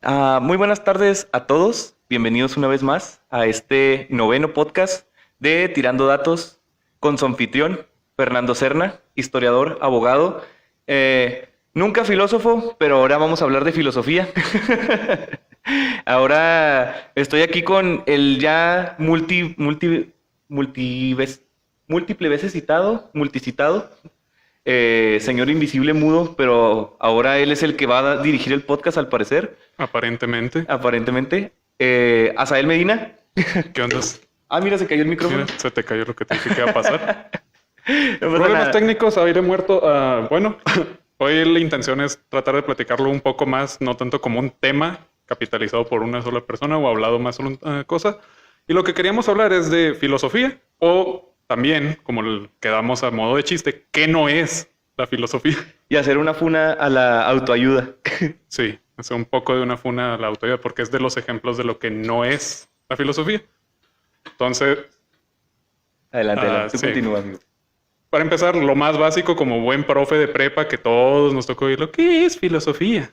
Muy buenas tardes a todos. Bienvenidos una vez más a este noveno podcast de Tirando Datos con su anfitrión, Fernando Serna, historiador, abogado, nunca filósofo, pero ahora vamos a hablar de filosofía. Ahora estoy aquí con el ya múltiple veces multicitado, señor invisible mudo, pero ahora él es el que va a dirigir el podcast al parecer. Aparentemente. Asael Medina. ¿Qué onda? Mira, se cayó el micrófono. Mira, se te cayó lo que te dije que iba a pasar. No pasa Problemas nada. técnicos, aire muerto. Bueno, hoy la intención es tratar de platicarlo un poco más, no tanto como un tema capitalizado por una sola persona o hablado más solo una cosa. Y lo que queríamos hablar es de filosofía o también, como quedamos a modo de chiste, ¿qué no es la filosofía? Y hacer una funa a la autoayuda. Sí, hacer un poco de una funa a la autoayuda porque es de los ejemplos de lo que no es la filosofía. Entonces, Adelante, tú sí. continúa, amigo. Para empezar, lo más básico como buen profe de prepa que todos nos tocó oír, ¿qué es filosofía?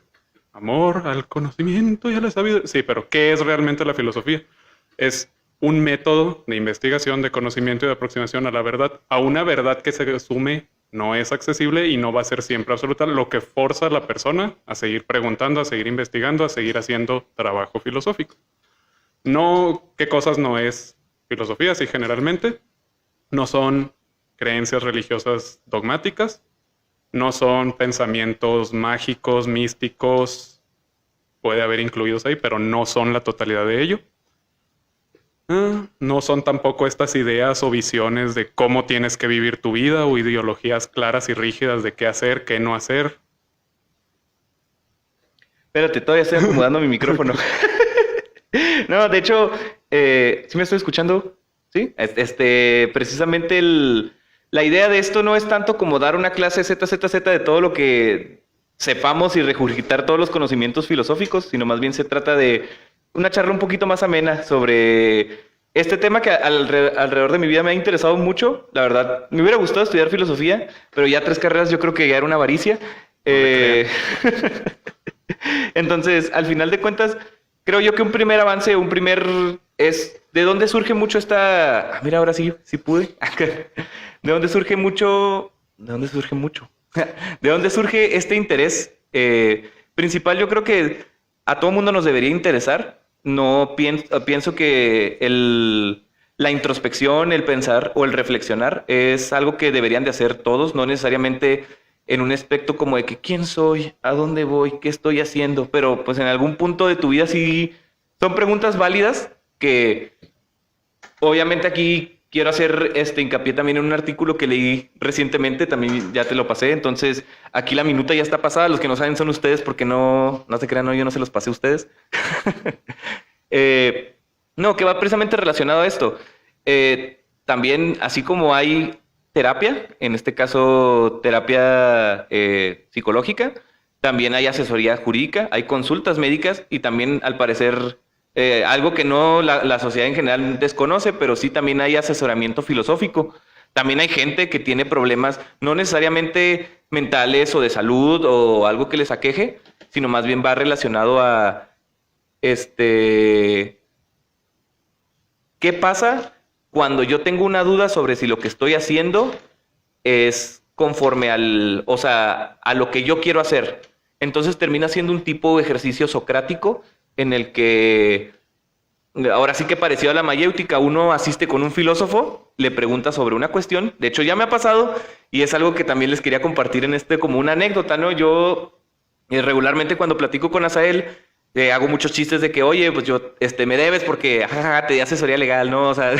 Amor al conocimiento y a la sabiduría. Sí, pero ¿qué es realmente la filosofía? Es un método de investigación, de conocimiento y de aproximación a la verdad, a una verdad que se asume no es accesible y no va a ser siempre absoluta, lo que forza a la persona a seguir preguntando, a seguir investigando, a seguir haciendo trabajo filosófico. No, ¿qué cosas no es filosofía? Sí, generalmente no son creencias religiosas dogmáticas, no son pensamientos mágicos, místicos, puede haber incluidos ahí, pero no son la totalidad de ello. No son tampoco estas ideas o visiones de cómo tienes que vivir tu vida o ideologías claras y rígidas de qué hacer, qué no hacer. Espérate, todavía estoy acomodando mi micrófono. No, de hecho, ¿sí me estoy escuchando? Sí. Precisamente la idea de esto no es tanto como dar una clase ZZZ de todo lo que sepamos y regurgitar todos los conocimientos filosóficos, sino más bien se trata de una charla un poquito más amena sobre este tema que alrededor de mi vida me ha interesado mucho. La verdad, me hubiera gustado estudiar filosofía, pero ya 3 carreras yo creo que ya era una avaricia. Entonces, al final de cuentas, creo yo que un primer avance, es de dónde surge mucho esta... mira, ahora sí pude. ¿De dónde surge mucho? ¿De dónde surge este interés principal? Yo creo que a todo mundo nos debería interesar. No pienso que la introspección, el pensar o el reflexionar es algo que deberían de hacer todos, no necesariamente en un aspecto como de que quién soy, a dónde voy, qué estoy haciendo, pero pues en algún punto de tu vida sí son preguntas válidas que obviamente aquí quiero hacer hincapié también en un artículo que leí recientemente, también ya te lo pasé, entonces aquí la minuta ya está pasada, los que no saben son ustedes porque no se crean, no, yo no se los pasé a ustedes. No, que va precisamente relacionado a esto. También, así como hay terapia, en este caso terapia psicológica, también hay asesoría jurídica, hay consultas médicas y también al parecer algo que no la sociedad en general desconoce, pero sí también hay asesoramiento filosófico. También hay gente que tiene problemas no necesariamente mentales o de salud o algo que les aqueje, sino más bien va relacionado a ¿qué pasa cuando yo tengo una duda sobre si lo que estoy haciendo es conforme a lo que yo quiero hacer? Entonces termina siendo un tipo de ejercicio socrático en el que, ahora sí que parecido a la mayéutica, uno asiste con un filósofo, le pregunta sobre una cuestión. De hecho, ya me ha pasado y es algo que también les quería compartir en como una anécdota, ¿no? Yo regularmente cuando platico con Asael, hago muchos chistes de que, oye, pues yo, me debes porque te di asesoría legal, ¿no? O sea,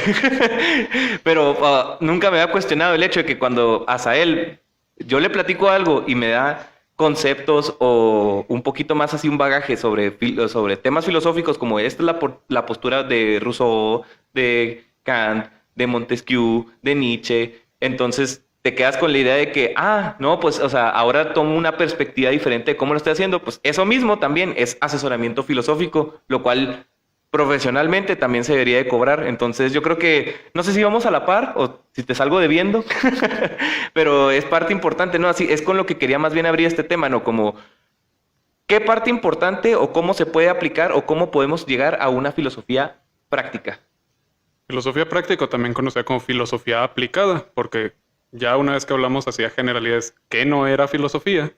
pero nunca me había cuestionado el hecho de que cuando Asael, yo le platico algo y me da conceptos o un poquito más así un bagaje sobre temas filosóficos como esta es la postura de Rousseau, de Kant, de Montesquieu, de Nietzsche, entonces te quedas con la idea de que, no, pues, o sea, ahora tomo una perspectiva diferente de cómo lo estoy haciendo. Pues eso mismo también es asesoramiento filosófico, lo cual profesionalmente también se debería de cobrar. Entonces yo creo que, no sé si vamos a la par o si te salgo debiendo, pero es parte importante, ¿no? Así es con lo que quería más bien abrir este tema, ¿no? Como ¿qué parte importante o cómo se puede aplicar o cómo podemos llegar a una filosofía práctica? Filosofía práctica, también conocida como filosofía aplicada, porque ya una vez que hablamos hacia generalidades que no era filosofía,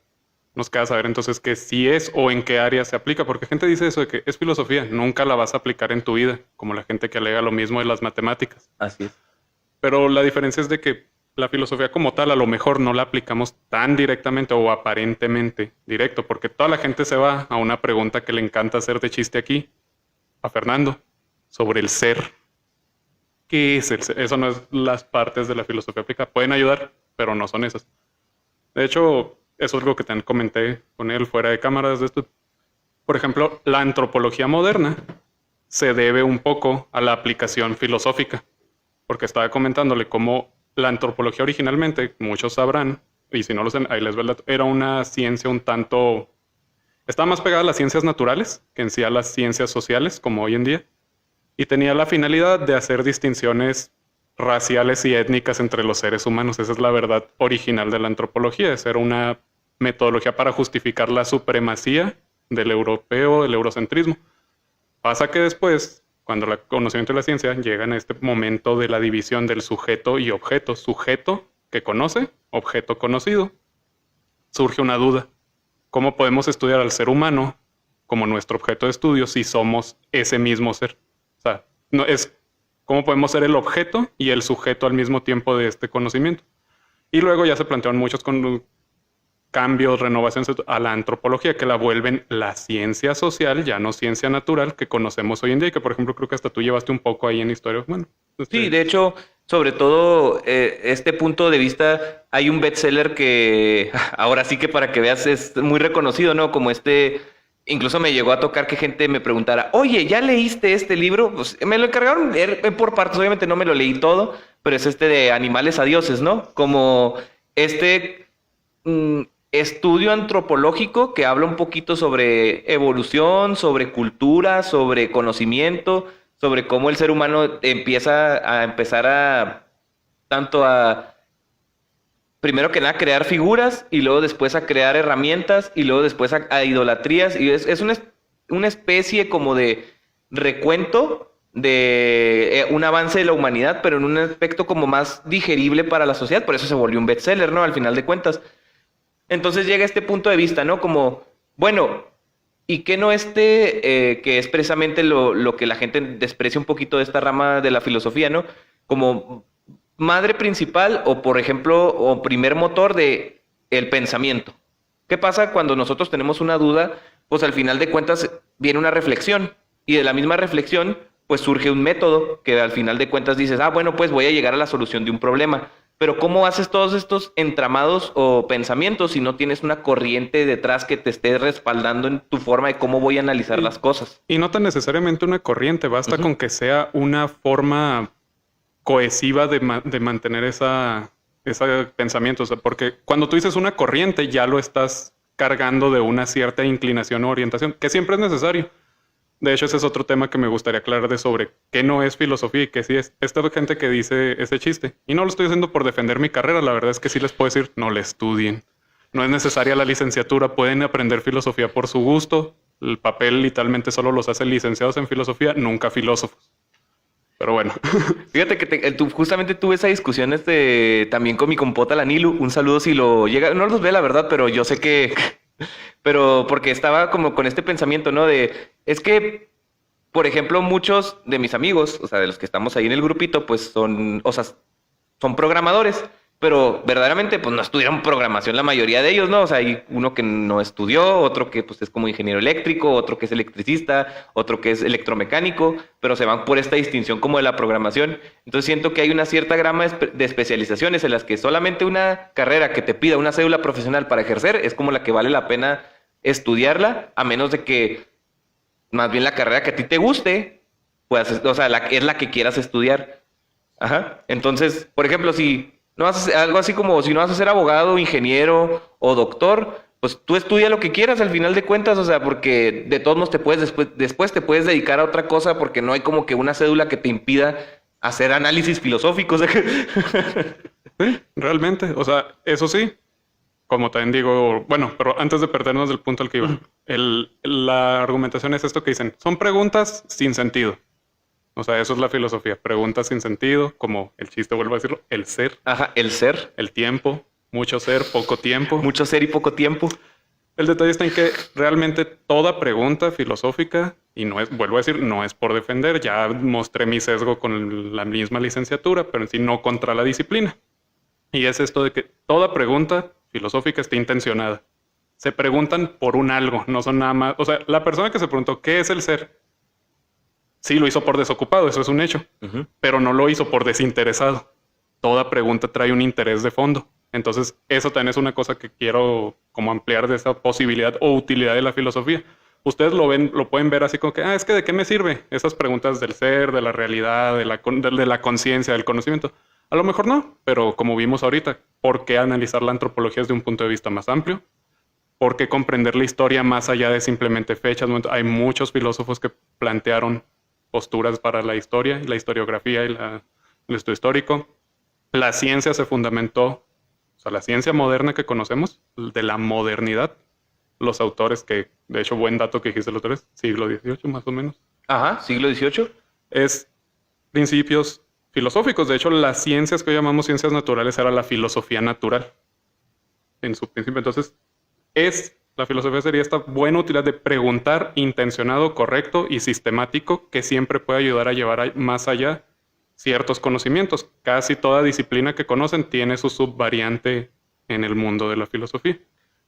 nos queda saber entonces qué sí es o en qué área se aplica, porque gente dice eso de que es filosofía, nunca la vas a aplicar en tu vida, como la gente que alega lo mismo de las matemáticas. Así es. Pero la diferencia es de que la filosofía como tal a lo mejor no la aplicamos tan directamente o aparentemente directo, porque toda la gente se va a una pregunta que le encanta hacer de chiste aquí, a Fernando, sobre el ser. ¿Qué es el ser? Eso no es las partes de la filosofía aplicada. Pueden ayudar, pero no son esas. De hecho, eso es algo que también comenté con él fuera de cámaras de esto. Por ejemplo, la antropología moderna se debe un poco a la aplicación filosófica, porque estaba comentándole cómo la antropología originalmente, muchos sabrán, y si no lo saben, ahí les veo el dato, era una ciencia un tanto... Estaba más pegada a las ciencias naturales que en sí a las ciencias sociales, como hoy en día, y tenía la finalidad de hacer distinciones raciales y étnicas entre los seres humanos. Esa es la verdad original de la antropología, es ser una metodología para justificar la supremacía del europeo, del eurocentrismo. Pasa que después, cuando el conocimiento y la ciencia llegan a este momento de la división del sujeto y objeto, sujeto que conoce, objeto conocido, surge una duda. ¿Cómo podemos estudiar al ser humano como nuestro objeto de estudio si somos ese mismo ser? O sea, no es cómo podemos ser el objeto y el sujeto al mismo tiempo de este conocimiento. Y luego ya se plantearon muchos cambios, renovaciones a la antropología que la vuelven la ciencia social, ya no ciencia natural que conocemos hoy en día y que, por ejemplo, creo que hasta tú llevaste un poco ahí en historia. Bueno, Sí, de hecho, sobre todo este punto de vista, hay un bestseller que ahora sí que para que veas es muy reconocido, ¿no? Como incluso me llegó a tocar que gente me preguntara, oye, ¿ya leíste este libro? Pues me lo encargaron leer por partes, obviamente no me lo leí todo, pero es de Animales a Dioses, ¿no? Como estudio antropológico que habla un poquito sobre evolución, sobre cultura, sobre conocimiento, sobre cómo el ser humano empezar a tanto a primero que nada crear figuras y luego después a crear herramientas y luego después a idolatrías y es una especie como de recuento de un avance de la humanidad, pero en un aspecto como más digerible para la sociedad, por eso se volvió un bestseller, ¿no? Al final de cuentas. Entonces llega este punto de vista, ¿no? Como, bueno, ¿y qué no que es precisamente lo que la gente desprecia un poquito de esta rama de la filosofía, ¿no? Como madre principal o, por ejemplo, o primer motor de el pensamiento. ¿Qué pasa cuando nosotros tenemos una duda? Pues al final de cuentas viene una reflexión y de la misma reflexión pues surge un método que al final de cuentas dices, bueno, pues voy a llegar a la solución de un problema. Pero ¿cómo haces todos estos entramados o pensamientos si no tienes una corriente detrás que te esté respaldando en tu forma de cómo voy a analizar las cosas? Y no tan necesariamente una corriente, basta con que sea una forma cohesiva de mantener ese pensamiento. O sea, porque cuando tú dices una corriente ya lo estás cargando de una cierta inclinación o orientación, que siempre es necesario. De hecho, ese es otro tema que me gustaría aclarar sobre qué no es filosofía y qué sí es. Esta gente que dice ese chiste, y no lo estoy haciendo por defender mi carrera, la verdad es que sí les puedo decir, no le estudien. No es necesaria la licenciatura, pueden aprender filosofía por su gusto. El papel literalmente solo los hace licenciados en filosofía, nunca filósofos. Pero bueno. Fíjate que justamente tuve esa discusión también con mi compota, la Nilu. Un saludo si lo llega. No los ve, la verdad, pero yo sé que... Pero porque estaba como con este pensamiento, ¿no? Es que, por ejemplo, muchos de mis amigos, o sea, de los que estamos ahí en el grupito, pues son programadores. Pero verdaderamente, pues no estudiaron programación la mayoría de ellos, ¿no? O sea, hay uno que no estudió, otro que pues es como ingeniero eléctrico, otro que es electricista, otro que es electromecánico, pero se van por esta distinción como de la programación. Entonces siento que hay una cierta gama de especializaciones en las que solamente una carrera que te pida una cédula profesional para ejercer es como la que vale la pena estudiarla, a menos de que más bien la carrera que a ti te guste, pues, o sea, es la que quieras estudiar. Ajá. Entonces, por ejemplo, si no vas a hacer algo así como si no vas a ser abogado, ingeniero o doctor, pues tú estudia lo que quieras al final de cuentas, o sea, porque de todos modos después te puedes dedicar a otra cosa porque no hay como que una cédula que te impida hacer análisis filosóficos. Sí, realmente, o sea, eso sí, como también digo, bueno, pero antes de perdernos del punto al que iba, la argumentación es esto que dicen, son preguntas sin sentido. O sea, eso es la filosofía, preguntas sin sentido, como el chiste, vuelvo a decirlo, el ser. Ajá, el ser. El tiempo, mucho ser, poco tiempo. Mucho ser y poco tiempo. El detalle está en que realmente toda pregunta filosófica, y no es, vuelvo a decir, no es por defender, ya mostré mi sesgo con la misma licenciatura, pero en sí no contra la disciplina. Y es esto de que toda pregunta filosófica está intencionada. Se preguntan por un algo, no son nada más... O sea, la persona que se preguntó ¿qué es el ser? Sí, lo hizo por desocupado, eso es un hecho, pero no lo hizo por desinteresado. Toda pregunta trae un interés de fondo. Entonces, eso también es una cosa que quiero como ampliar de esa posibilidad o utilidad de la filosofía. Ustedes lo ven, lo pueden ver así como que, es que ¿de qué me sirve? Esas preguntas del ser, de la realidad, de la conciencia, del conocimiento. A lo mejor no, pero como vimos ahorita, ¿por qué analizar la antropología desde un punto de vista más amplio? ¿Por qué comprender la historia más allá de simplemente fechas? Hay muchos filósofos que plantearon posturas para la historia, la historiografía y el estudio histórico. La ciencia se fundamentó, o sea, la ciencia moderna que conocemos, de la modernidad, los autores que, de hecho, buen dato que dijiste los autores, siglo XVIII más o menos. Ajá, siglo XVIII. Es principios filosóficos. De hecho, las ciencias que hoy llamamos ciencias naturales era la filosofía natural en su principio. Entonces, la filosofía sería esta buena utilidad de preguntar intencionado, correcto y sistemático que siempre puede ayudar a llevar más allá ciertos conocimientos. Casi toda disciplina que conocen tiene su subvariante en el mundo de la filosofía.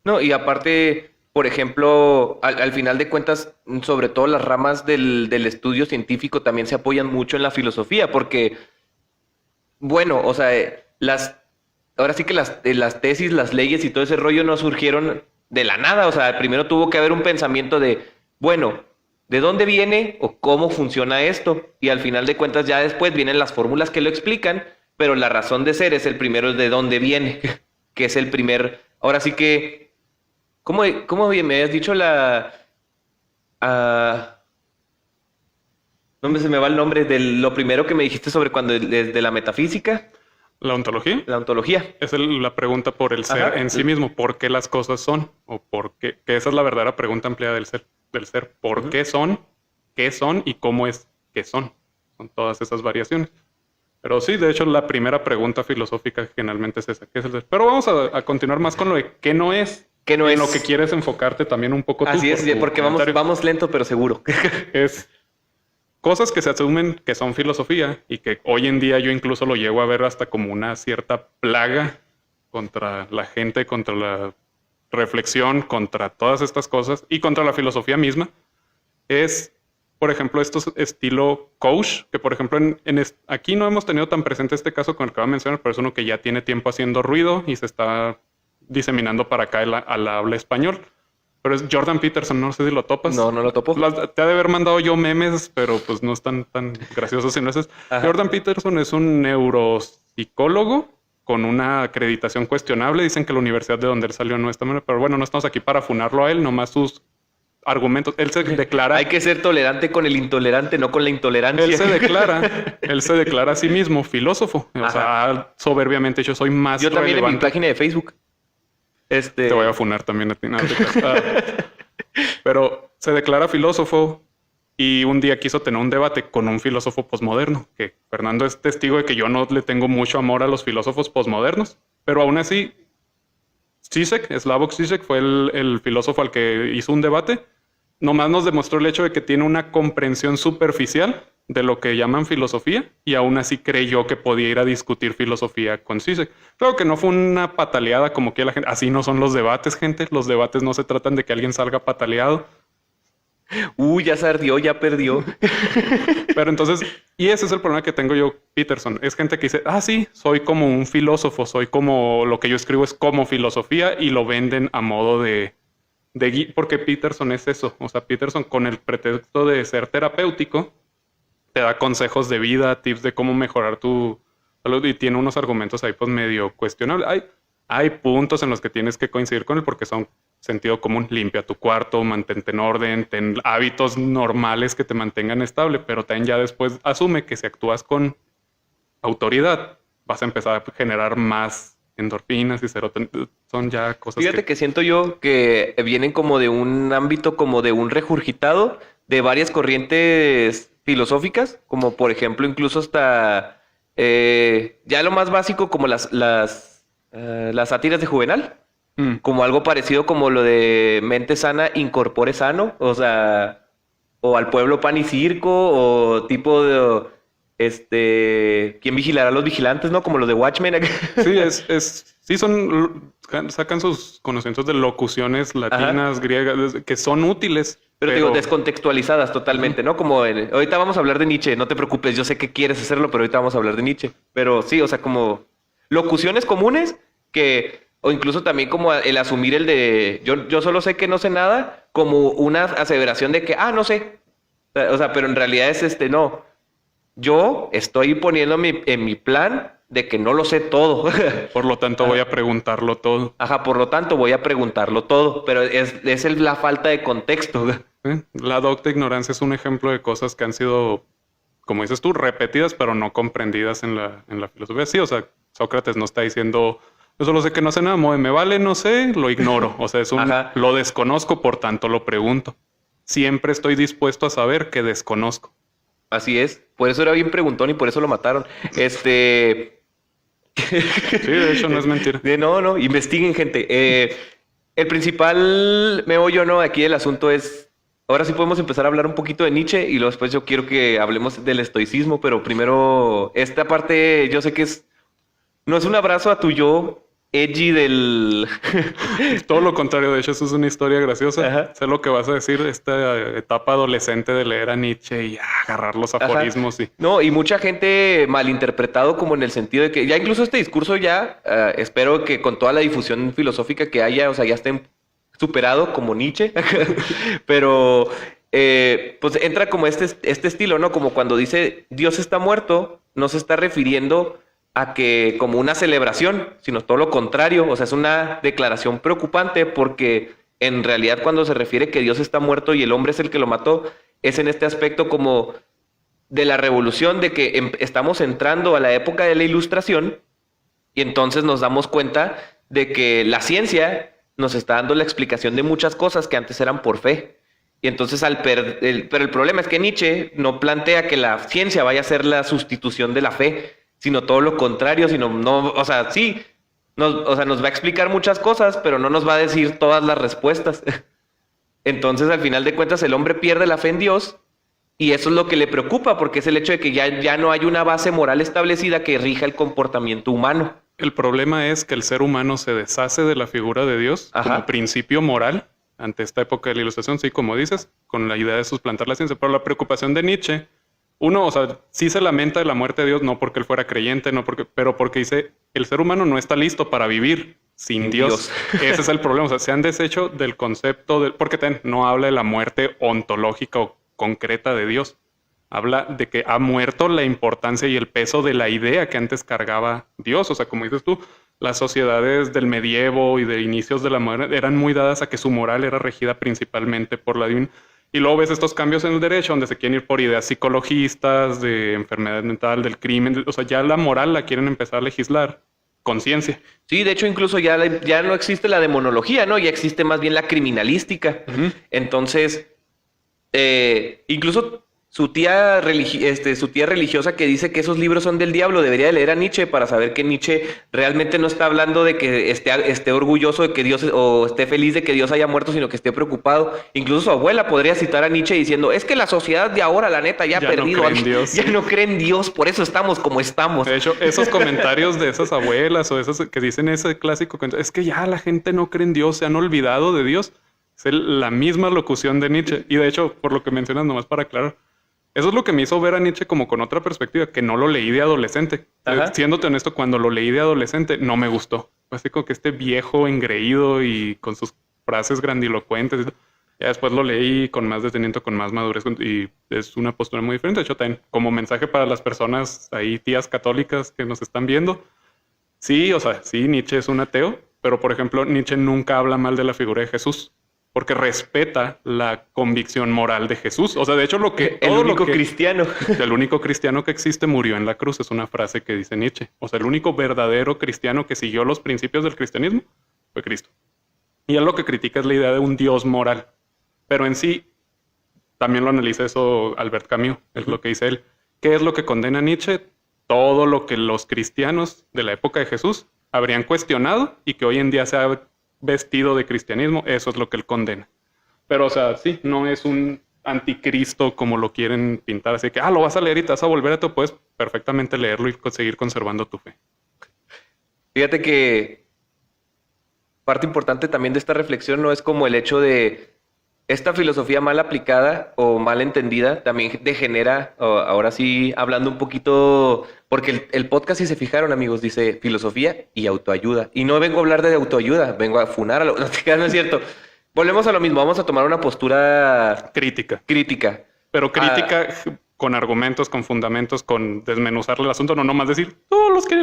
No, y aparte, por ejemplo, al final de cuentas, sobre todo las ramas del estudio científico también se apoyan mucho en la filosofía, porque, bueno, o sea, ahora sí que las tesis, las leyes y todo ese rollo no surgieron de la nada. O sea, primero tuvo que haber un pensamiento de, bueno, ¿de dónde viene o cómo funciona esto? Y al final de cuentas ya después vienen las fórmulas que lo explican, pero la razón de ser es el primero de dónde viene, que es el primer... Ahora sí que... ¿Cómo me habías dicho no se me va el nombre de lo primero que me dijiste sobre cuando de la metafísica? ¿La ontología? La ontología. Es la pregunta por el ser en sí mismo. ¿Por qué las cosas son? O por qué. Que esa es la verdadera pregunta ampliada del ser. ¿Por qué son? ¿Qué son? ¿Y cómo es que son? Son todas esas variaciones. Pero sí, de hecho, la primera pregunta filosófica generalmente es esa. ¿Qué es el ser? Pero vamos a continuar más con lo de qué no es. ¿Qué no es? En lo que quieres enfocarte también un poco tú. Así es, porque vamos lento pero seguro. Es... cosas que se asumen que son filosofía y que hoy en día yo incluso lo llego a ver hasta como una cierta plaga contra la gente, contra la reflexión, contra todas estas cosas y contra la filosofía misma. Es, por ejemplo, estos estilo coach, que por ejemplo aquí no hemos tenido tan presente este caso con el que voy a mencionar, pero es uno que ya tiene tiempo haciendo ruido y se está diseminando para acá al habla español. Pero es Jordan Peterson, no sé si lo topas. No lo topo. Te ha de haber mandado yo memes, pero pues no están tan graciosos si no es. Jordan Peterson es un neuropsicólogo con una acreditación cuestionable. Dicen que la universidad de donde él salió no está mal, pero bueno, no estamos aquí para funarlo a él, nomás sus argumentos. Él se declara... Hay que ser tolerante con el intolerante, no con la intolerancia. Él se declara a sí mismo filósofo. O sea, soberbiamente yo soy más Yo también relevante. En mi página de Facebook. Te voy a funar también a ti. No, pero se declara filósofo y un día quiso tener un debate con un filósofo posmoderno, que Fernando es testigo de que yo no le tengo mucho amor a los filósofos posmodernos, pero aún así Slavoj Žižek fue el filósofo al que hizo un debate. Nomás nos demostró el hecho de que tiene una comprensión superficial de lo que llaman filosofía y aún así creyó que podía ir a discutir filosofía con Žižek. Claro que no fue una pataleada como que la gente... Así no son los debates, gente. Los debates no se tratan de que alguien salga pataleado. Ya se ardió, ya perdió. Pero entonces... Y ese es el problema que tengo yo, Peterson. Es gente que dice, sí, soy como un filósofo. Soy como... Lo que yo escribo es como filosofía y lo venden a modo de porque Peterson es eso. O sea, Peterson con el pretexto de ser terapéutico te da consejos de vida, tips de cómo mejorar tu salud y tiene unos argumentos ahí pues medio cuestionables. Hay puntos en los que tienes que coincidir con él porque son sentido común. Limpia tu cuarto, mantente en orden, ten hábitos normales que te mantengan estable, pero también ya después asume que si actúas con autoridad vas a empezar a generar más endorfinas y serotonina, son ya cosas Fíjate que siento yo que vienen como de un ámbito, como de un regurgitado de varias corrientes filosóficas, como por ejemplo incluso hasta ya lo más básico como las sátiras de Juvenal, como algo parecido como lo de mente sana, incorpore sano, o sea, o al pueblo pan y circo, o tipo de, ¿quién vigilará a los vigilantes, no? Como los de Watchmen. Sí, sacan sus conocimientos de locuciones latinas, Ajá. griegas, que son útiles, Pero digo, descontextualizadas totalmente, ¿no? Como ahorita vamos a hablar de Nietzsche, no te preocupes, yo sé que quieres hacerlo, pero ahorita vamos a hablar de Nietzsche. Pero sí, o sea, como locuciones comunes que, o incluso también como el asumir el de yo solo sé que no sé nada, como una aseveración de que, no sé. O sea, pero en realidad es no. Yo estoy poniéndome en mi plan de que no lo sé todo. por lo tanto voy a preguntarlo todo. Ajá, por lo tanto voy a preguntarlo todo, pero es la falta de contexto. La docta ignorancia es un ejemplo de cosas que han sido, como dices tú, repetidas, pero no comprendidas en la filosofía. Sí, o sea, Sócrates no está diciendo, yo solo sé que no sé nada, me vale, no sé, lo ignoro. O sea, Ajá. lo desconozco, por tanto lo pregunto. Siempre estoy dispuesto a saber que desconozco. Así es. Por eso era bien preguntón y por eso lo mataron. Sí, de hecho no es mentira. No, investiguen, gente. El principal meollo, ¿no? Aquí el asunto es. Ahora sí podemos empezar a hablar un poquito de Nietzsche y luego después yo quiero que hablemos del estoicismo, pero primero, esta parte, yo sé que no es un abrazo a tu yo edgy del. Todo lo contrario, de hecho, eso es una historia graciosa. Ajá. Sé lo que vas a decir, esta etapa adolescente de leer a Nietzsche y agarrar los aforismos. Y No, y mucha gente malinterpretado como en el sentido de que ya incluso este discurso ya, espero que con toda la difusión filosófica que haya, o sea, ya esté superado como Nietzsche, pero pues entra como este estilo, ¿no? Como cuando dice Dios está muerto, no se está refiriendo a que como una celebración, sino todo lo contrario, o sea, es una declaración preocupante porque en realidad cuando se refiere que Dios está muerto y el hombre es el que lo mató, es en este aspecto como de la revolución, de que estamos entrando a la época de la ilustración y entonces nos damos cuenta de que la ciencia nos está dando la explicación de muchas cosas que antes eran por fe. Y entonces, pero el problema es que Nietzsche no plantea que la ciencia vaya a ser la sustitución de la fe, sino todo lo contrario, o sea, sí, o sea, nos va a explicar muchas cosas, pero no nos va a decir todas las respuestas. Entonces, al final de cuentas, el hombre pierde la fe en Dios y eso es lo que le preocupa, porque es el hecho de que ya no hay una base moral establecida que rija el comportamiento humano. el problema es que el ser humano se deshace de la figura de Dios como principio moral ante esta época de la Ilustración, sí, como dices, con la idea de suplantar la ciencia. Pero la preocupación de Nietzsche, uno, o sea, sí se lamenta de la muerte de Dios, no porque él fuera creyente, pero porque dice, el ser humano no está listo para vivir sin Dios. Ese es el problema. O sea, se han deshecho del concepto porque no habla de la muerte ontológica o concreta de Dios. Habla de que ha muerto la importancia y el peso de la idea que antes cargaba Dios. O sea, como dices tú, las sociedades del medievo y de inicios de la modernidad eran muy dadas a que su moral era regida principalmente por la divina. Y luego ves estos cambios en el derecho donde se quieren ir por ideas psicologistas, de enfermedad mental, del crimen. O sea, ya la moral la quieren empezar a legislar. Conciencia. Sí, de hecho, incluso ya no existe la demonología, ¿no? Ya existe más bien la criminalística. Entonces, incluso su tía religiosa que dice que esos libros son del diablo, debería de leer a Nietzsche para saber que Nietzsche realmente no está hablando de que esté orgulloso de que Dios, o esté feliz de que Dios haya muerto, sino que esté preocupado. Incluso su abuela podría citar a Nietzsche diciendo, es que la sociedad de ahora, la neta, ya ha perdido. Ya no cree en Dios, por eso estamos como estamos. De hecho, esos comentarios de esas abuelas o esas que dicen ese clásico, es que ya la gente no cree en Dios, se han olvidado de Dios. Es la misma locución de Nietzsche. Y de hecho, por lo que mencionas, nomás para aclarar, eso es lo que me hizo ver a Nietzsche como con otra perspectiva, que no lo leí de adolescente. Siéndote honesto, cuando lo leí de adolescente, no me gustó. Fue así como que este viejo engreído y con sus frases grandilocuentes. Ya después lo leí con más detenimiento, con más madurez, y es una postura muy diferente. De hecho, también como mensaje para las personas ahí, tías católicas que nos están viendo. Sí, o sea, sí, Nietzsche es un ateo, pero por ejemplo, Nietzsche nunca habla mal de la figura de Jesús. porque respeta la convicción moral de Jesús. O sea, de hecho, El único cristiano. el único cristiano que existe murió en la cruz, es una frase que dice Nietzsche. O sea, el único verdadero cristiano que siguió los principios del cristianismo fue Cristo. Y él lo que critica es la idea de un Dios moral. Pero en sí, también lo analiza eso Albert Camus, es lo que dice él. ¿Qué es lo que condena Nietzsche? Todo lo que los cristianos de la época de Jesús habrían cuestionado y que hoy en día se ha vestido de cristianismo, eso es lo que él condena. Pero, o sea, sí, no es un anticristo como lo quieren pintar, así que, lo vas a leer y te vas a volver a tu, puedes perfectamente leerlo y seguir conservando tu fe. Fíjate que parte importante también de esta reflexión no es como el hecho de esta filosofía mal aplicada o mal entendida también degenera, ahora sí, hablando un poquito, porque el podcast, si se fijaron, amigos, dice filosofía y autoayuda. Y no vengo a hablar de autoayuda, vengo a funar a lo... No es cierto. Volvemos a lo mismo, vamos a tomar una postura... Crítica. Ah, Pero crítica con argumentos, con fundamentos, con desmenuzarle el asunto, no nomás decir, todos los que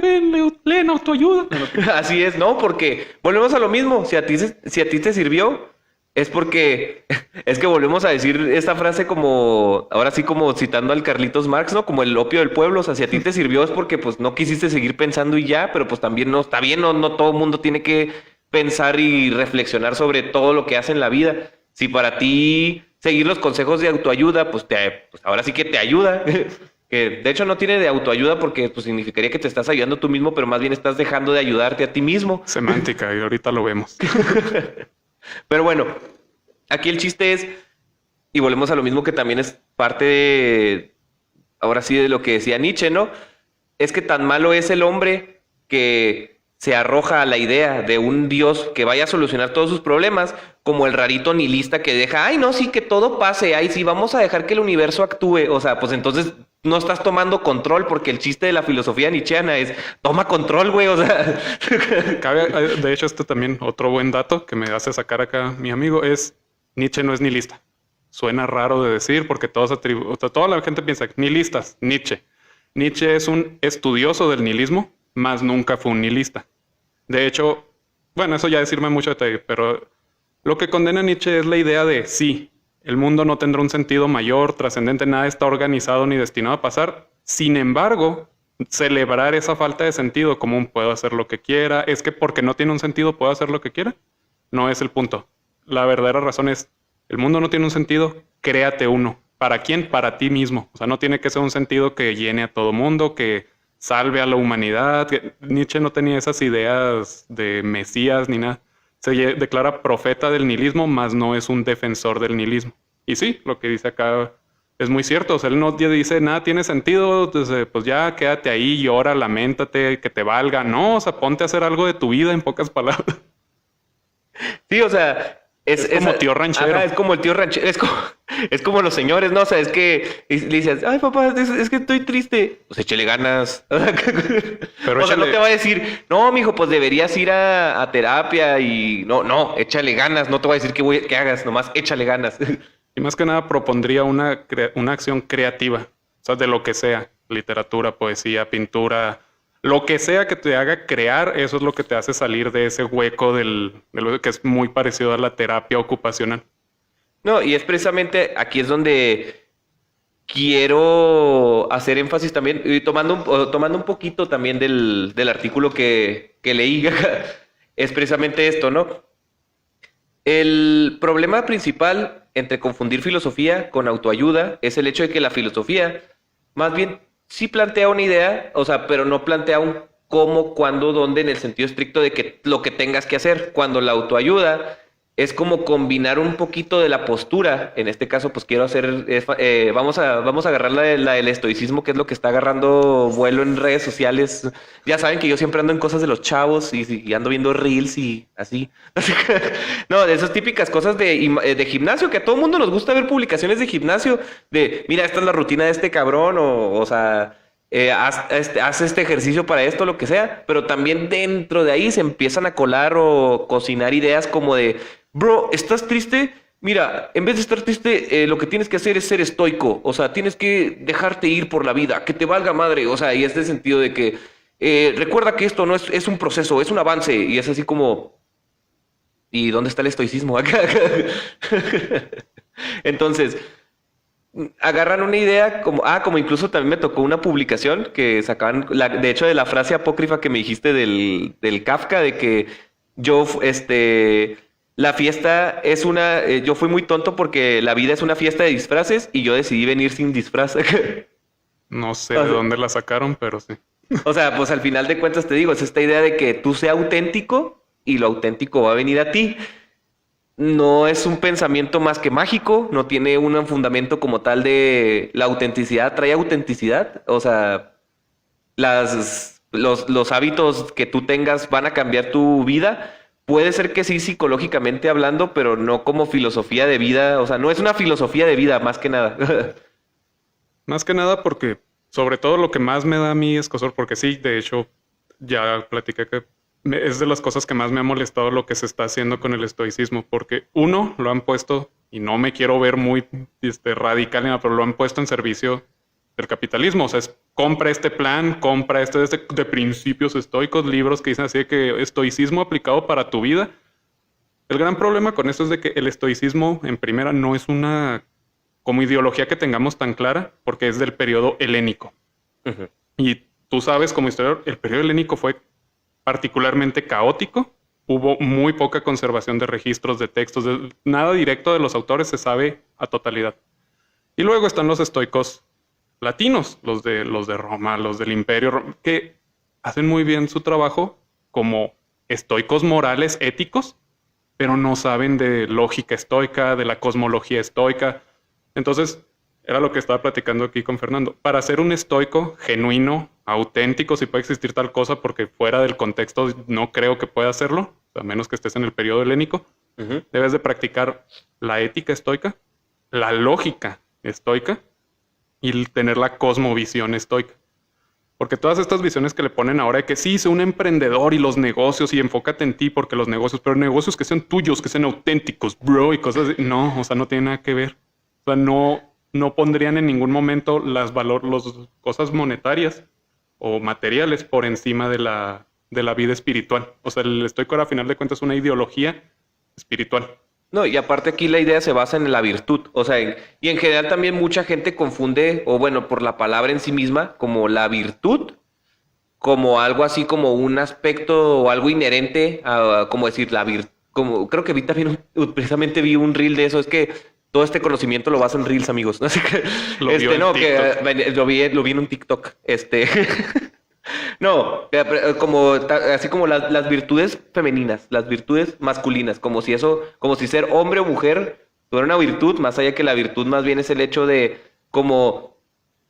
leen autoayuda. Así es, ¿no? Porque volvemos a lo mismo, si a ti te sirvió... Es porque, es que volvemos a decir esta frase como, ahora sí como citando al Carlitos Marx, ¿no? Como el opio del pueblo, o sea, si a ti te sirvió es porque pues no quisiste seguir pensando y ya, pero pues también no, está bien, no todo el mundo tiene que pensar y reflexionar sobre todo lo que hace en la vida. Si para ti seguir los consejos de autoayuda, pues ahora sí que te ayuda. Que de hecho no tiene de autoayuda porque pues significaría que te estás ayudando tú mismo, pero más bien estás dejando de ayudarte a ti mismo. Semántica, y ahorita lo vemos. Pero bueno, aquí el chiste es, y volvemos a lo mismo que también es parte de, ahora sí, de lo que decía Nietzsche, ¿no? Es que tan malo es el hombre que se arroja a la idea de un Dios que vaya a solucionar todos sus problemas, como el rarito nihilista que deja, ay, no, sí, que todo pase, ay, sí, vamos a dejar que el universo actúe. O sea, pues entonces no estás tomando control, porque el chiste de la filosofía nietzscheana es, toma control, güey, o sea. De hecho, también, otro buen dato que me hace sacar acá mi amigo es, Nietzsche no es nihilista. Suena raro de decir porque toda la gente piensa, nihilistas, Nietzsche. Nietzsche es un estudioso del nihilismo, más nunca fue un nihilista. De hecho, bueno, eso ya decirme mucho detalle, pero lo que condena Nietzsche es la idea de sí, el mundo no tendrá un sentido mayor, trascendente, nada está organizado ni destinado a pasar. Sin embargo, celebrar esa falta de sentido como un puedo hacer lo que quiera, es que porque no tiene un sentido puedo hacer lo que quiera, no es el punto. La verdadera razón es, el mundo no tiene un sentido, créate uno. ¿Para quién? Para ti mismo. O sea, no tiene que ser un sentido que llene a todo mundo, que salve a la humanidad. Nietzsche no tenía esas ideas de mesías ni nada. Se declara profeta del nihilismo, mas no es un defensor del nihilismo. Y sí, lo que dice acá es muy cierto. O sea, él no dice nada tiene sentido, entonces, pues ya quédate ahí, llora, lamentate, que te valga. No, o sea, ponte a hacer algo de tu vida, en pocas palabras. Sí, o sea... Es como tío ranchero. Ajá, es como el tío ranchero. Es como los señores, ¿no? O sea, es que le dices, ay, papá, es que estoy triste. Pues échale ganas. Pero o sea, no te va a decir, no, mijo, pues deberías ir a terapia y... No, échale ganas. No te va a decir que hagas, nomás échale ganas. Y más que nada propondría una acción creativa. O sea, de lo que sea. Literatura, poesía, pintura... Lo que sea que te haga crear, eso es lo que te hace salir de ese hueco de lo que es muy parecido a la terapia ocupacional. No, y es precisamente aquí es donde quiero hacer énfasis también, y tomando un poquito también del artículo que leí, es precisamente esto, ¿no? El problema principal entre confundir filosofía con autoayuda es el hecho de que la filosofía, más bien, sí plantea una idea, o sea, pero no plantea un cómo, cuándo, dónde, en el sentido estricto de que lo que tengas que hacer. Cuando la autoayuda es como combinar un poquito de la postura. En este caso, pues quiero hacer, vamos a agarrar la del estoicismo, que es lo que está agarrando vuelo en redes sociales. Ya saben que yo siempre ando en cosas de los chavos y ando viendo reels y así. No, de esas típicas cosas de gimnasio, que a todo el mundo nos gusta ver publicaciones de gimnasio, de mira, esta es la rutina de este cabrón, o sea, haz este ejercicio para esto, lo que sea. Pero también dentro de ahí se empiezan a colar o cocinar ideas como de, bro, ¿estás triste? Mira, en vez de estar triste, lo que tienes que hacer es ser estoico. O sea, tienes que dejarte ir por la vida, que te valga madre. O sea, y es de sentido de que recuerda que esto no es un proceso, es un avance. Y es así como, ¿Y dónde está el estoicismo acá? Entonces, agarran una idea como incluso también me tocó una publicación que sacaban, de hecho, de la frase apócrifa que me dijiste del Kafka, de que la fiesta es yo fui muy tonto porque la vida es una fiesta de disfraces y yo decidí venir sin disfraz. No sé de dónde la sacaron, pero sí. O sea, pues al final de cuentas te digo, es esta idea de que tú seas auténtico y lo auténtico va a venir a ti. No es un pensamiento más que mágico, no tiene un fundamento como tal de la autenticidad, trae autenticidad. O sea, los hábitos que tú tengas van a cambiar tu vida. Puede ser que sí, psicológicamente hablando, pero no como filosofía de vida. O sea, no es una filosofía de vida, más que nada. Más que nada porque, sobre todo lo que más me da a mí escozor, porque sí, de hecho, ya platiqué que es de las cosas que más me ha molestado lo que se está haciendo con el estoicismo, porque uno, lo han puesto, y no me quiero ver muy radical, pero lo han puesto en servicio del capitalismo. O sea, compra este plan, compra de principios estoicos, libros que dicen así de que estoicismo aplicado para tu vida. El gran problema con esto es de que el estoicismo, en primera, no es una como ideología que tengamos tan clara, porque es del periodo helénico. Uh-huh. Y tú sabes, como historiador, el periodo helénico fue particularmente caótico. Hubo muy poca conservación de registros, de textos, nada directo de los autores se sabe a totalidad. Y luego están los estoicos latinos, los de Roma, los del Imperio, que hacen muy bien su trabajo como estoicos morales, éticos, pero no saben de lógica estoica, de la cosmología estoica. Entonces, era lo que estaba platicando aquí con Fernando. Para ser un estoico genuino, auténtico, si puede existir tal cosa, porque fuera del contexto no creo que pueda hacerlo, a menos que estés en el periodo helénico, uh-huh, debes de practicar la ética estoica, la lógica estoica y tener la cosmovisión estoica. Porque todas estas visiones que le ponen ahora de que sí, sé un emprendedor y los negocios y enfócate en ti porque los negocios, pero negocios que sean tuyos, que sean auténticos, bro, y cosas así. No, o sea, no tiene nada que ver. O sea, no pondrían en ningún momento las cosas monetarias o materiales por encima de la vida espiritual. O sea, el estoico a final de cuentas es una ideología espiritual. No, y aparte aquí la idea se basa en la virtud. O sea, y en general también mucha gente confunde, o bueno, por la palabra en sí misma, como la virtud, como algo así como un aspecto o algo inherente a, como decir, la virtud. Como creo que precisamente vi un reel de eso, es que todo este conocimiento lo baso en reels, amigos. Así que, lo vi en un TikTok. No, así como las virtudes femeninas, las virtudes masculinas, como si ser hombre o mujer fuera una virtud, más allá que la virtud más bien es el hecho de, como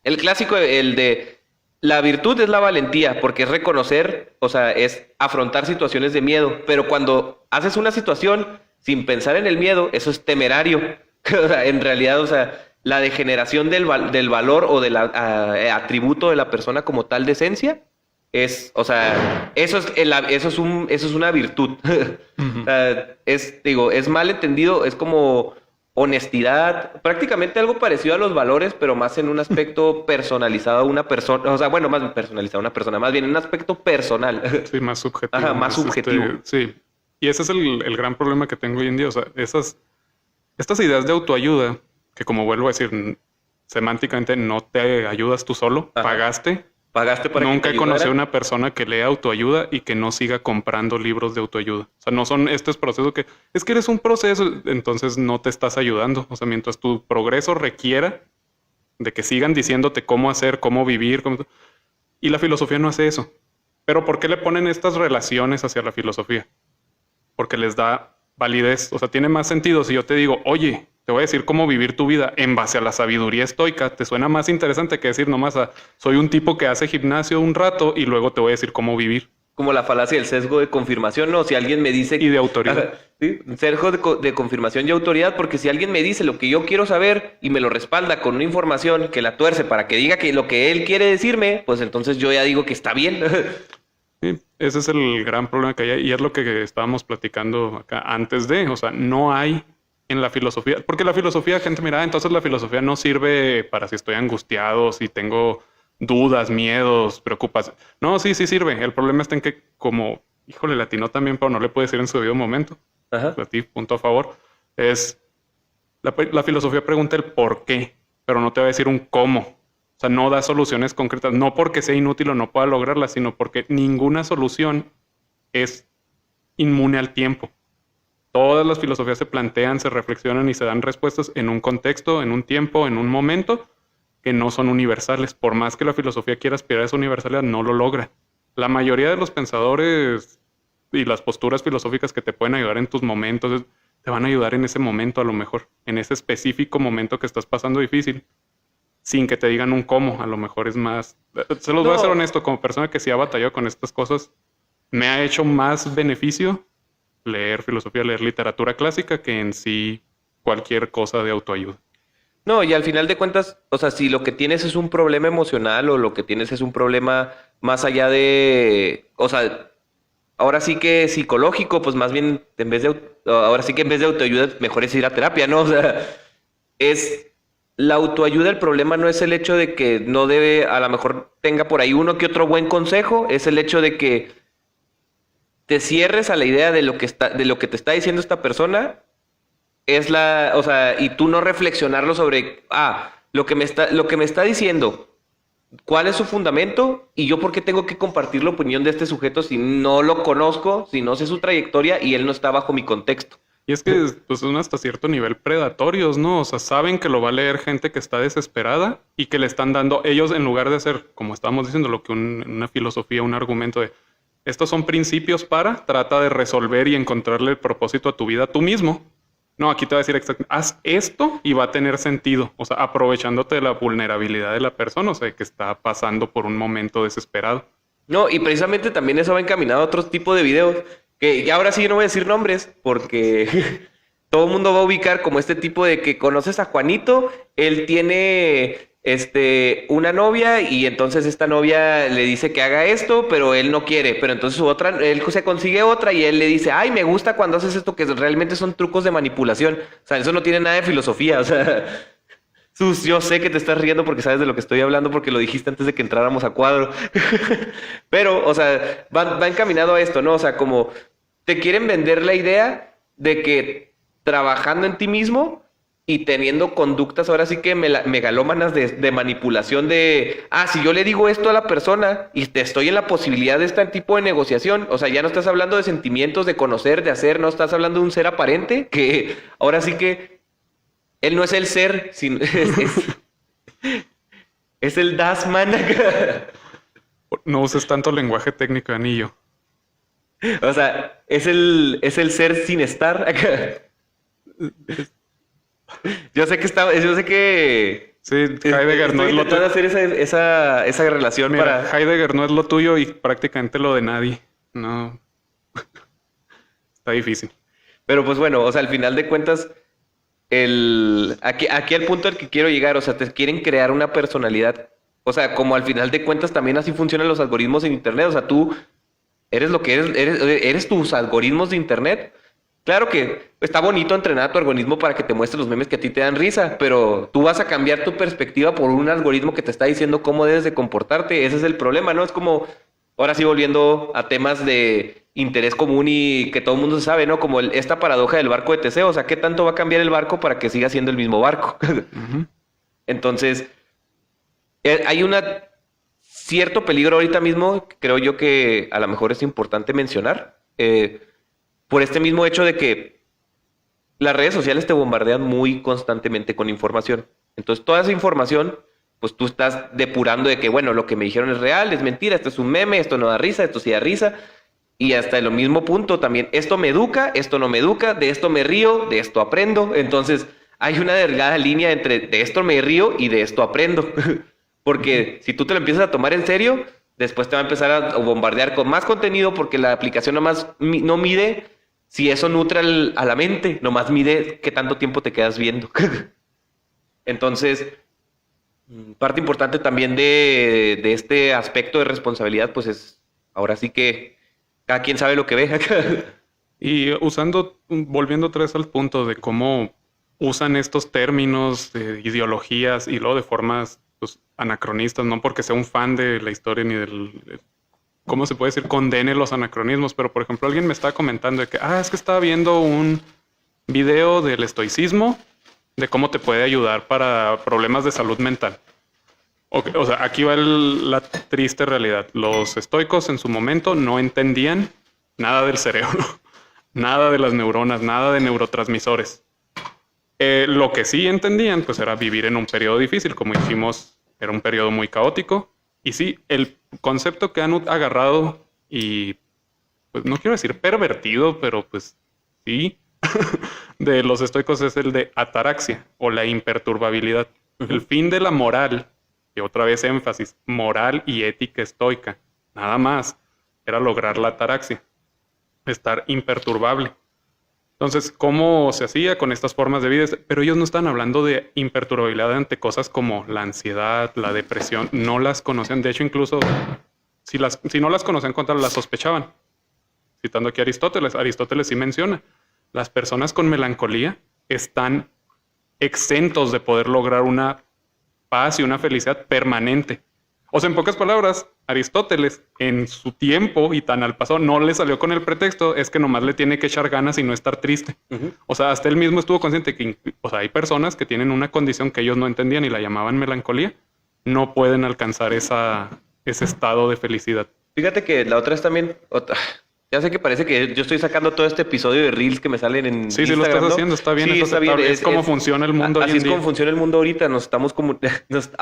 el clásico, el de la virtud es la valentía, porque es reconocer, o sea, es afrontar situaciones de miedo, pero cuando haces una situación sin pensar en el miedo, eso es temerario. O sea, en realidad, o sea, la degeneración del valor o del atributo de la persona como tal de esencia es, o sea, eso es una virtud. Uh-huh. O sea, es mal entendido, es como honestidad, prácticamente algo parecido a los valores, pero más en un aspecto personalizado a una persona, o sea, bueno, más personalizado a una persona, más bien en un aspecto personal. Sí, más subjetivo. Ajá, más subjetivo. Sí, y ese es el gran problema que tengo hoy en día, o sea, estas ideas de autoayuda, que como vuelvo a decir, semánticamente no te ayudas tú solo, ajá, pagaste para nunca he conocido a una persona que lea autoayuda y que no siga comprando libros de autoayuda. O sea, no son estos procesos es que eres un proceso, entonces no te estás ayudando. O sea, mientras tu progreso requiera de que sigan diciéndote cómo hacer, cómo vivir, y la filosofía no hace eso. Pero ¿por qué le ponen estas relaciones hacia la filosofía? Porque les da validez. O sea, tiene más sentido si yo te digo, oye, te voy a decir cómo vivir tu vida en base a la sabiduría estoica. Te suena más interesante que decir nomás soy un tipo que hace gimnasio un rato y luego te voy a decir cómo vivir. Como la falacia del sesgo de confirmación, ¿no? Si alguien me dice... Y de autoridad. ¿Sí? Sesgo de confirmación y autoridad, porque si alguien me dice lo que yo quiero saber y me lo respalda con una información que la tuerce para que diga que lo que él quiere decirme, pues entonces yo ya digo que está bien. Sí, ese es el gran problema que hay y es lo que estábamos platicando acá antes o sea, no hay en la filosofía, porque la filosofía, gente, mira, entonces la filosofía no sirve para si estoy angustiado, si tengo dudas, miedos, preocupaciones. No, sí sirve. El problema está en que como, híjole, latino también, pero no le puede decir en su debido momento. Ajá. a ti, punto a favor, es la filosofía pregunta el por qué, pero no te va a decir un cómo. O sea, no da soluciones concretas, no porque sea inútil o no pueda lograrlas, sino porque ninguna solución es inmune al tiempo. Todas las filosofías se plantean, se reflexionan y se dan respuestas en un contexto, en un tiempo, en un momento, que no son universales. Por más que la filosofía quiera aspirar a esa universalidad, no lo logra. La mayoría de los pensadores y las posturas filosóficas que te pueden ayudar en tus momentos, te van a ayudar en ese momento a lo mejor, en ese específico momento que estás pasando difícil, sin que te digan un cómo. A lo mejor es más... Se los voy a ser No, honesto, como persona que sí ha batallado con estas cosas, me ha hecho más beneficio leer filosofía, leer literatura clásica que en sí cualquier cosa de autoayuda. no, y al final de cuentas, o sea, si lo que tienes es un problema emocional o lo que tienes es un problema más allá de, o sea, ahora sí que psicológico, pues más bien en vez de, ahora sí que en vez de autoayuda, mejor es ir a terapia, ¿no? O sea, es la autoayuda, el problema no es el hecho de que no debe, a lo mejor tenga por ahí uno que otro buen consejo, es el hecho de que te cierres a la idea de lo que está, de lo que te está diciendo esta persona, es la, o sea, y tú no reflexionarlo sobre, lo que me está diciendo, cuál es su fundamento y yo por qué tengo que compartir la opinión de este sujeto si no lo conozco, si no sé su trayectoria y él no está bajo mi contexto. Y es que pues, son hasta cierto nivel predatorios, ¿no? O sea, saben que lo va a leer gente que está desesperada y que le están dando, ellos en lugar de hacer, como estábamos diciendo, lo que una filosofía, un argumento de, estos son principios para, trata de resolver y encontrarle el propósito a tu vida tú mismo. No, aquí te va a decir exactamente, haz esto y va a tener sentido. O sea, aprovechándote de la vulnerabilidad de la persona, o sea, que está pasando por un momento desesperado. No, y precisamente también eso va encaminado a otro tipo de videos, que ya ahora sí yo no voy a decir nombres, porque todo el mundo va a ubicar como este tipo de que conoces a Juanito, él tiene una novia y entonces esta novia le dice que haga esto, pero él no quiere, pero entonces su otra, él se consigue otra y él le dice, ay, me gusta cuando haces esto, que realmente son trucos de manipulación. O sea, eso no tiene nada de filosofía, o sea, Sus, yo sé que te estás riendo porque sabes de lo que estoy hablando porque lo dijiste antes de que entráramos a cuadro. Pero, o sea, va encaminado a esto, ¿no? O sea, como te quieren vender la idea de que trabajando en ti mismo y teniendo conductas ahora sí que megalómanas de manipulación de, si yo le digo esto a la persona y te estoy en la posibilidad de este tipo de negociación, o sea, ya no estás hablando de sentimientos, de conocer, de hacer, no estás hablando de un ser aparente, que ahora sí que él no es el ser, sino es el Dasman. No uses tanto lenguaje técnico, anillo. O sea, es el ser sin estar. Yo sé que Sí, Heidegger no es lo tuyo. tuyo. Hacer esa relación Mira, para. Heidegger no es lo tuyo y prácticamente lo de nadie. No. Está difícil. Pero pues bueno, o sea, al final de cuentas, aquí el punto al que quiero llegar, o sea, te quieren crear una personalidad. O sea, como al final de cuentas también así funcionan los algoritmos en internet. O sea, tú eres lo que eres tus algoritmos de internet. Claro que está bonito entrenar a tu algoritmo para que te muestre los memes que a ti te dan risa, pero tú vas a cambiar tu perspectiva por un algoritmo que te está diciendo cómo debes de comportarte. Ese es el problema, ¿no? Es como, ahora sí volviendo a temas de interés común y que todo el mundo sabe, ¿no? Como esta paradoja del barco de Teseo. O sea, ¿qué tanto va a cambiar el barco para que siga siendo el mismo barco? Entonces, hay una cierto peligro ahorita mismo, creo yo que a lo mejor es importante mencionar, por este mismo hecho de que las redes sociales te bombardean muy constantemente con información. Entonces, toda esa información, pues tú estás depurando de que, bueno, lo que me dijeron es real, es mentira, esto es un meme, esto no da risa, esto sí da risa. Y hasta el mismo punto también, esto me educa, esto no me educa, de esto me río, de esto aprendo. Entonces, hay una delgada línea entre de esto me río y de esto aprendo. Porque si tú te lo empiezas a tomar en serio, después te va a empezar a bombardear con más contenido porque la aplicación nomás no mide si eso nutre a la mente, nomás mide qué tanto tiempo te quedas viendo. Entonces, parte importante también de este aspecto de responsabilidad, pues es, ahora sí que cada quien sabe lo que ve. Y volviendo otra vez al punto de cómo usan estos términos de ideologías y luego de formas pues, anacronistas, no porque sea un fan de la historia ni del ¿cómo se puede decir? Condene los anacronismos. Pero, por ejemplo, alguien me estaba comentando de que, es que estaba viendo un video del estoicismo de cómo te puede ayudar para problemas de salud mental. O sea, aquí va la triste realidad. Los estoicos en su momento no entendían nada del cerebro, nada de las neuronas, nada de neurotransmisores. Lo que sí entendían, pues, era vivir en un periodo difícil. Como dijimos, era un periodo muy caótico. Y sí, el concepto que han agarrado y, pues, no quiero decir pervertido, pero pues sí, de los estoicos es el de ataraxia o la imperturbabilidad. El fin de la moral, y otra vez énfasis, moral y ética estoica, nada más, era lograr la ataraxia, estar imperturbable. Entonces, ¿cómo se hacía con estas formas de vida? Pero ellos no están hablando de imperturbabilidad ante cosas como la ansiedad, la depresión. No las conocían. De hecho, incluso si no las conocían, contra las sospechaban. Citando aquí a Aristóteles. Aristóteles sí menciona. Las personas con melancolía están exentos de poder lograr una paz y una felicidad permanente. O sea, en pocas palabras, Aristóteles en su tiempo y tan al paso no le salió con el pretexto, es que nomás le tiene que echar ganas y no estar triste. O sea, hasta él mismo estuvo consciente que, o sea, hay personas que tienen una condición que ellos no entendían y la llamaban melancolía, no pueden alcanzar ese estado de felicidad. Fíjate que la otra es también... Ya sé que parece que yo estoy sacando todo este episodio de Reels que me salen en Sí, Instagram, sí lo estás ¿no? haciendo, está bien. Sí, está bien. Es como funciona el mundo hoy en Así es día. como funciona el mundo ahorita.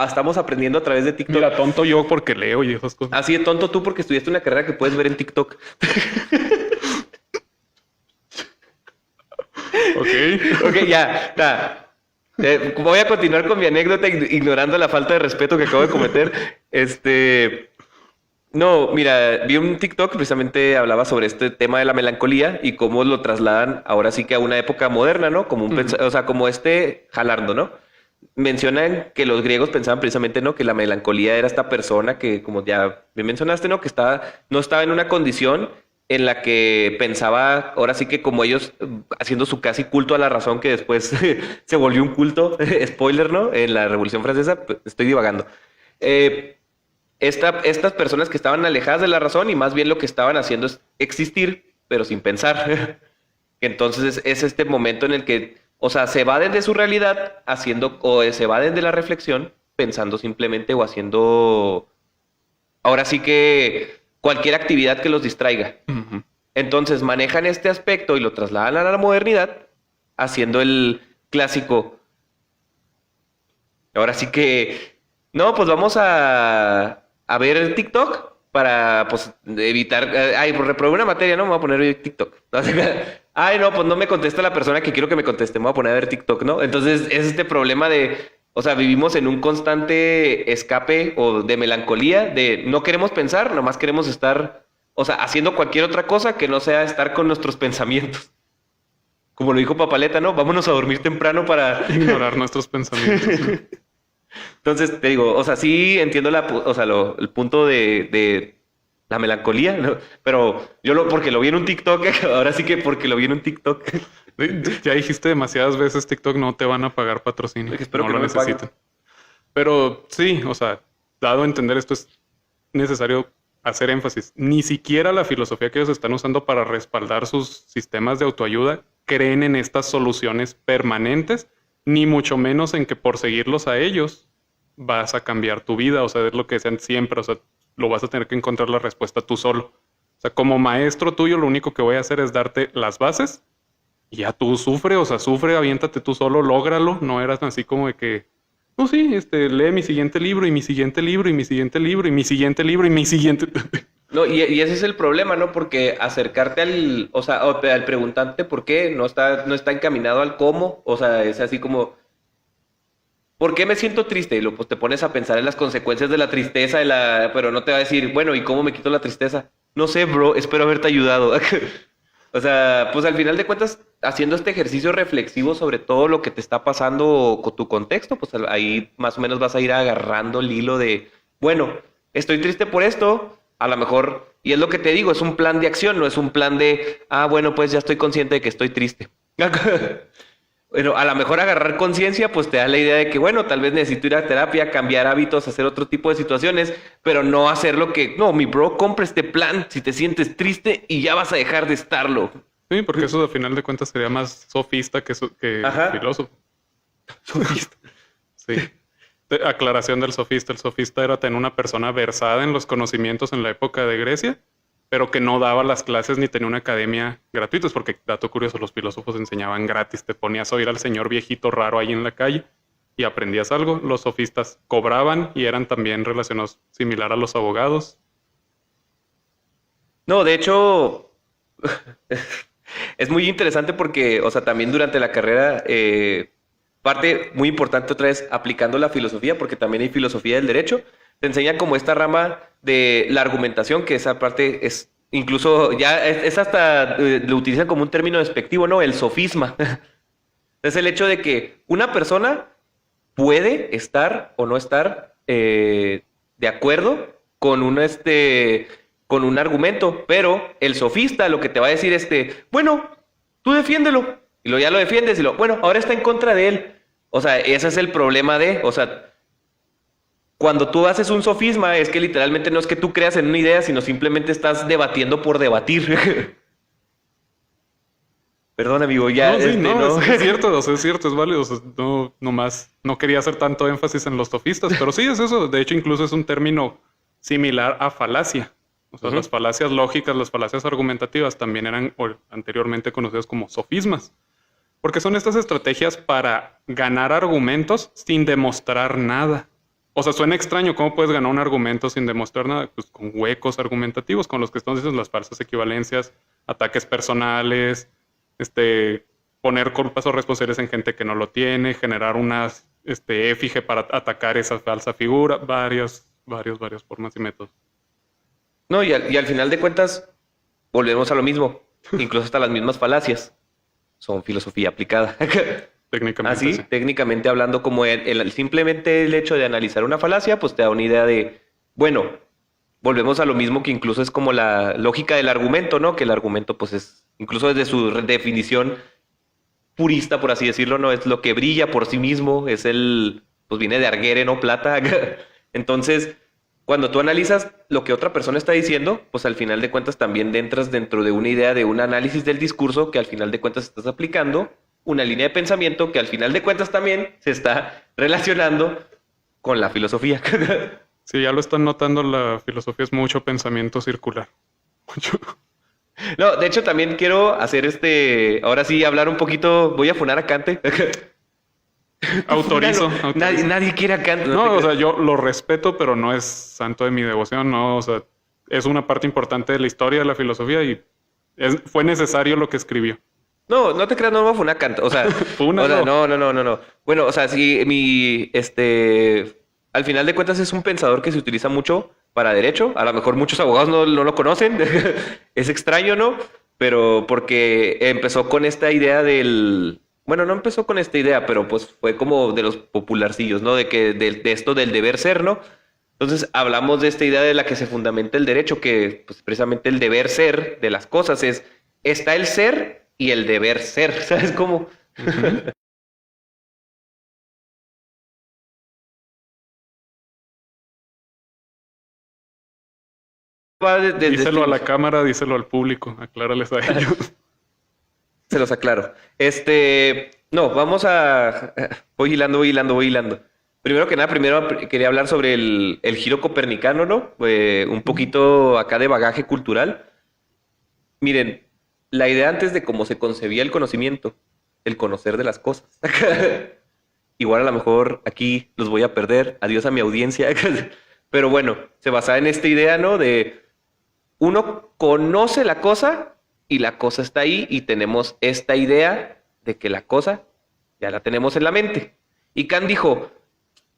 Estamos aprendiendo a través de TikTok. Mira, tonto yo porque leo y esas cosas. Así de tonto tú porque estudiaste una carrera que puedes ver en TikTok. Ok, ya. Voy a continuar con mi anécdota ignorando la falta de respeto que acabo de cometer. No, mira, vi un TikTok que precisamente hablaba sobre este tema de la melancolía y cómo lo trasladan ahora sí que a una época moderna, ¿no? Como o sea, como jalando, ¿no? Mencionan que los griegos pensaban precisamente, ¿no? Que la melancolía era esta persona que, como ya me mencionaste, ¿no? Que no estaba en una condición en la que pensaba, ahora sí que como ellos, haciendo su casi culto a la razón, que después se volvió un culto, spoiler, ¿no? En la Revolución Francesa, estoy divagando. Estas personas que estaban alejadas de la razón y más bien lo que estaban haciendo es existir, pero sin pensar. Entonces es este momento en el que, o sea, se evaden de su realidad o se evaden de la reflexión pensando simplemente o haciendo, ahora sí que cualquier actividad que los distraiga. Uh-huh. Entonces manejan este aspecto y lo trasladan a la modernidad haciendo el clásico. Ahora sí que, no, pues vamos a ver TikTok para, pues, evitar... pues reprobé una materia, ¿no? Me voy a poner a ver TikTok. No, pues no me contesta la persona que quiero que me conteste. Me voy a poner a ver TikTok, ¿no? Entonces, es este problema de... O sea, vivimos en un constante escape o de melancolía, de no queremos pensar, nomás queremos estar... O sea, haciendo cualquier otra cosa que no sea estar con nuestros pensamientos. Como lo dijo Papaleta, ¿no? Vámonos a dormir temprano para... ignorar nuestros pensamientos. Entonces, te digo, o sea, sí entiendo el punto de la melancolía, ¿no? Pero porque lo vi en un TikTok, ahora sí que porque lo vi en un TikTok. Ya dijiste demasiadas veces TikTok no te van a pagar patrocinio. Espero no que lo no me paguen. necesitan. Pero sí, o sea, dado a entender esto es necesario hacer énfasis. Ni siquiera la filosofía que ellos están usando para respaldar sus sistemas de autoayuda creen en estas soluciones permanentes, ni mucho menos en que por seguirlos a ellos vas a cambiar tu vida. O sea, es lo que decían siempre. O sea, lo vas a tener que encontrar la respuesta tú solo. O sea, como maestro tuyo, lo único que voy a hacer es darte las bases y ya tú sufre, aviéntate tú solo, lógralo. No eras así como de que, no, sí, lee mi siguiente libro y mi siguiente libro y mi siguiente libro y mi siguiente libro y mi siguiente... No, y ese es el problema, ¿no? Porque acercarte al preguntante por qué no está encaminado al cómo. O sea, es así como, ¿por qué me siento triste? Y pues te pones a pensar en las consecuencias de la tristeza, pero no te va a decir, bueno, ¿y cómo me quito la tristeza? No sé, bro, espero haberte ayudado. O sea, pues al final de cuentas, haciendo este ejercicio reflexivo sobre todo lo que te está pasando con tu contexto, pues ahí más o menos vas a ir agarrando el hilo de, bueno, estoy triste por esto, a lo mejor, y es lo que te digo, es un plan de acción, no es un plan de, bueno, pues ya estoy consciente de que estoy triste. bueno, a lo mejor agarrar conciencia, pues te da la idea de que, bueno, tal vez necesito ir a terapia, cambiar hábitos, hacer otro tipo de situaciones, pero no hacer lo que, no, mi bro, compra este plan si te sientes triste y ya vas a dejar de estarlo. Sí, porque eso al final de cuentas sería más sofista que filósofo. Sofista. Sí. Aclaración del sofista. El sofista era tener una persona versada en los conocimientos en la época de Grecia, pero que no daba las clases ni tenía una academia gratuita, porque, dato curioso, los filósofos enseñaban gratis. Te ponías a oír al señor viejito raro ahí en la calle y aprendías algo. Los sofistas cobraban y eran también relacionados similar a los abogados. No, de hecho, es muy interesante porque, o sea, también durante la carrera, parte muy importante otra vez aplicando la filosofía, porque también hay filosofía del derecho, te enseña como esta rama de la argumentación, que esa parte es, incluso ya es hasta, lo utilizan como un término despectivo, ¿no? El sofisma. Es el hecho de que una persona puede estar o no estar de acuerdo con con un argumento, pero el sofista lo que te va a decir bueno, tú defiéndelo, y ya lo defiendes, bueno, ahora está en contra de él. O sea, ese es el problema o sea, cuando tú haces un sofisma es que literalmente no es que tú creas en una idea, sino simplemente estás debatiendo por debatir. Perdón, amigo, ya, No, sí, no. es cierto, o sea, es cierto, es válido. O sea, no quería hacer tanto énfasis en los sofistas, pero sí es eso. De hecho, incluso es un término similar a falacia. O sea, las falacias lógicas, las falacias argumentativas también eran anteriormente conocidas como sofismas. Porque son estas estrategias para ganar argumentos sin demostrar nada. O sea, suena extraño, ¿cómo puedes ganar un argumento sin demostrar nada? Pues con huecos argumentativos, con los que estamos diciendo las falsas equivalencias, ataques personales, poner culpas o responsabilidades en gente que no lo tiene, generar una éfige para atacar esa falsa figura, varias formas y métodos. No, y al final de cuentas, volvemos a lo mismo. Incluso hasta las mismas falacias son filosofía aplicada. Técnicamente. Así, sí. Técnicamente hablando, como simplemente el hecho de analizar una falacia, pues te da una idea de, bueno, volvemos a lo mismo que incluso es como la lógica del argumento, ¿no? Que el argumento, pues es, incluso desde su definición purista, por así decirlo, no es lo que brilla por sí mismo, pues viene de arguere, no plata. Entonces, cuando tú analizas lo que otra persona está diciendo, pues al final de cuentas también entras dentro de una idea de un análisis del discurso que al final de cuentas estás aplicando una línea de pensamiento que al final de cuentas también se está relacionando con la filosofía. Sí, ya lo están notando, la filosofía es mucho pensamiento circular. Mucho. No, de hecho también quiero hacer ahora sí hablar un poquito, voy a funar a Kant. Autorizo. Nadie quiere a Kant. No, o sea, yo lo respeto, pero no es santo de mi devoción, no, o sea, es una parte importante de la historia de la filosofía y fue necesario lo que escribió. No, no te creas, no me voy a funar a Kant. O sea, no. Bueno, o sea, sí, al final de cuentas es un pensador que se utiliza mucho para derecho. A lo mejor muchos abogados no lo conocen. Es extraño, ¿no? Pero porque empezó con esta idea bueno, no empezó con esta idea, pero pues fue como de los popularcillos, ¿no? De esto del deber ser, ¿no? Entonces hablamos de esta idea de la que se fundamenta el derecho, que pues precisamente el deber ser de las cosas está el ser y el deber ser, ¿sabes cómo? Uh-huh. Díselo a la cámara, díselo al público, aclárales a ellos. Se los aclaro. No, voy hilando. Primero que nada, quería hablar sobre el giro copernicano, ¿no? Un poquito acá de bagaje cultural. Miren, la idea antes de cómo se concebía el conocimiento, el conocer de las cosas. Igual a lo mejor aquí los voy a perder. Adiós a mi audiencia. Pero bueno, se basaba en esta idea, ¿no? De uno conoce la cosa y la cosa está ahí y tenemos esta idea de que la cosa ya la tenemos en la mente. Y Kant dijo,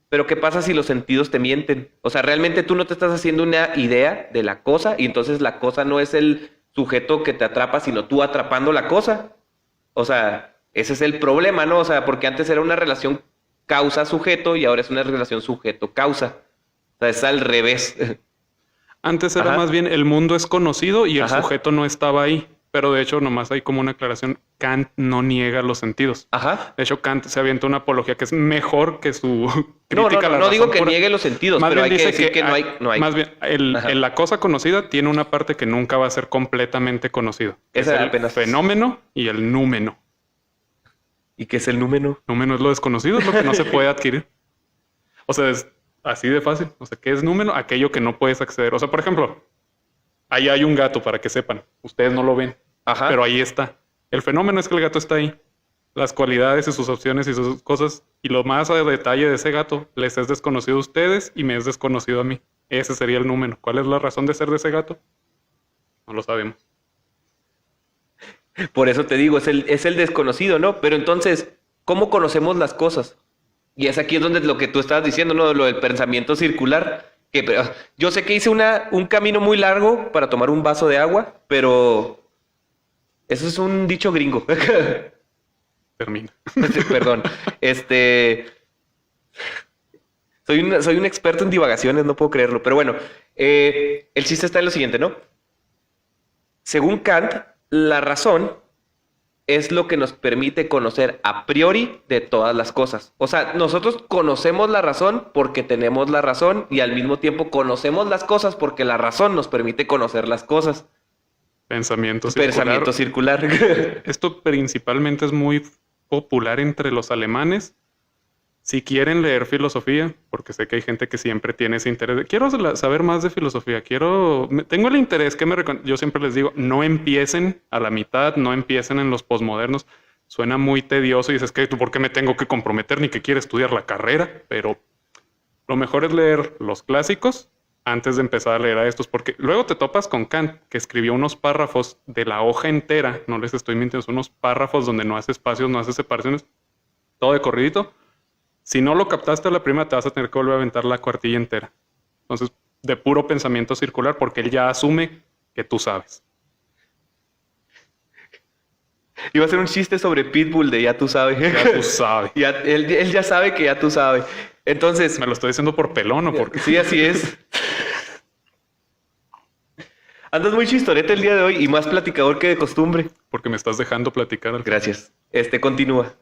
pero ¿qué pasa si los sentidos te mienten? O sea, realmente tú no te estás haciendo una idea de la cosa y entonces la cosa no es el sujeto que te atrapa, sino tú atrapando la cosa. O sea, ese es el problema, ¿no? O sea, porque antes era una relación causa-sujeto y ahora es una relación sujeto-causa. O sea, es al revés. Antes era más bien el mundo es conocido y el sujeto no estaba ahí. pero de hecho nomás hay como una aclaración. Kant no niega los sentidos. Ajá. De hecho, Kant se avienta una apología que es mejor que su No, crítica a la no razón digo que pura. niegue los sentidos, Más pero bien hay que dice decir que no hay. Más bien, la cosa conocida tiene una parte que nunca va a ser completamente conocido. Que Esa es el apenas. fenómeno y el númeno. ¿Y qué es el número? Númeno es lo desconocido, es lo que no se puede adquirir. O sea, es así de fácil. O sea, ¿qué es número? Aquello que no puedes acceder. O sea, por ejemplo, ahí hay un gato, para que sepan. Ustedes no lo ven, Ajá. pero ahí está. El fenómeno es que el gato está ahí. Las cualidades y sus opciones y sus cosas. Y lo más a detalle de ese gato les es desconocido a ustedes y me es desconocido a mí. Ese sería el número. ¿Cuál es la razón de ser de ese gato? No lo sabemos. Por eso te digo, es el desconocido, ¿no? Pero entonces, ¿cómo conocemos las cosas? Y es aquí es donde lo que tú estabas diciendo, ¿no? Lo del pensamiento circular. Yo sé que hice un camino muy largo para tomar un vaso de agua, pero eso es un dicho gringo. Termina. Perdón. Soy un experto en divagaciones, no puedo creerlo. Pero bueno, el chiste está en lo siguiente, ¿no? Según Kant, la razón es lo que nos permite conocer a priori de todas las cosas. O sea, nosotros conocemos la razón porque tenemos la razón y al mismo tiempo conocemos las cosas porque la razón nos permite conocer las cosas. Pensamiento circular. Pensamiento circular. Esto principalmente es muy popular entre los alemanes. Si quieren leer filosofía, porque sé que hay gente que siempre tiene ese interés. Quiero saber más de filosofía. Tengo el interés. Yo siempre les digo, no empiecen a la mitad, no empiecen en los posmodernos. Suena muy tedioso y dices, ¿tú por qué me tengo que comprometer ni que quiero estudiar la carrera? Pero lo mejor es leer los clásicos antes de empezar a leer a estos, porque luego te topas con Kant, que escribió unos párrafos de la hoja entera. No les estoy mintiendo, son unos párrafos donde no hace espacios, no hace separaciones, todo de corridito. Si no lo captaste a la primera, te vas a tener que volver a aventar la cuartilla entera. Entonces, de puro pensamiento circular, porque él ya asume que tú sabes. Iba a hacer un chiste sobre Pitbull de ya tú sabes. Ya tú sabes. Él ya sabe que ya tú sabes. Entonces... ¿Me lo estoy diciendo por pelón o por qué? Sí, así es. Andas muy chistorete el día de hoy y más platicador que de costumbre. Porque me estás dejando platicar. Gracias. Continúa.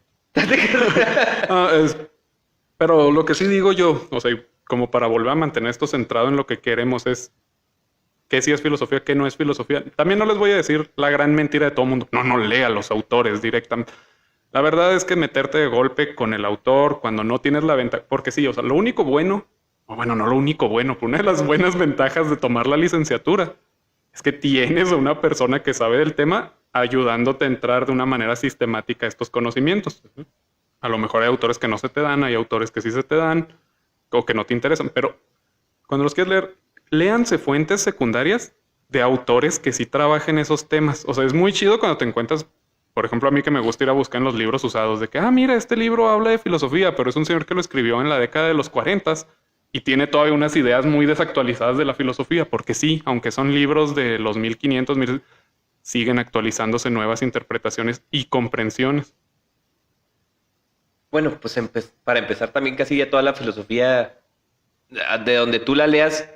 Pero lo que sí digo yo, o sea, como para volver a mantener esto centrado en lo que queremos es qué sí es filosofía, qué no es filosofía. También no les voy a decir la gran mentira de todo el mundo. No lea a los autores directamente. La verdad es que meterte de golpe con el autor cuando no tienes la ventaja, porque sí, o sea, lo único bueno, o bueno, no lo único bueno, pero una de las buenas ventajas de tomar la licenciatura es que tienes a una persona que sabe del tema ayudándote a entrar de una manera sistemática a estos conocimientos. A lo mejor hay autores que no se te dan, hay autores que sí se te dan o que no te interesan, pero cuando los quieres leer, léanse fuentes secundarias de autores que sí trabajen esos temas. O sea, es muy chido cuando te encuentras, por ejemplo, a mí que me gusta ir a buscar en los libros usados de que, mira, este libro habla de filosofía, pero es un señor que lo escribió en la década de los 40 y tiene todavía unas ideas muy desactualizadas de la filosofía, porque sí, aunque son libros de los 1500, siguen actualizándose nuevas interpretaciones y comprensiones. Bueno, pues para empezar también casi ya toda la filosofía, de donde tú la leas,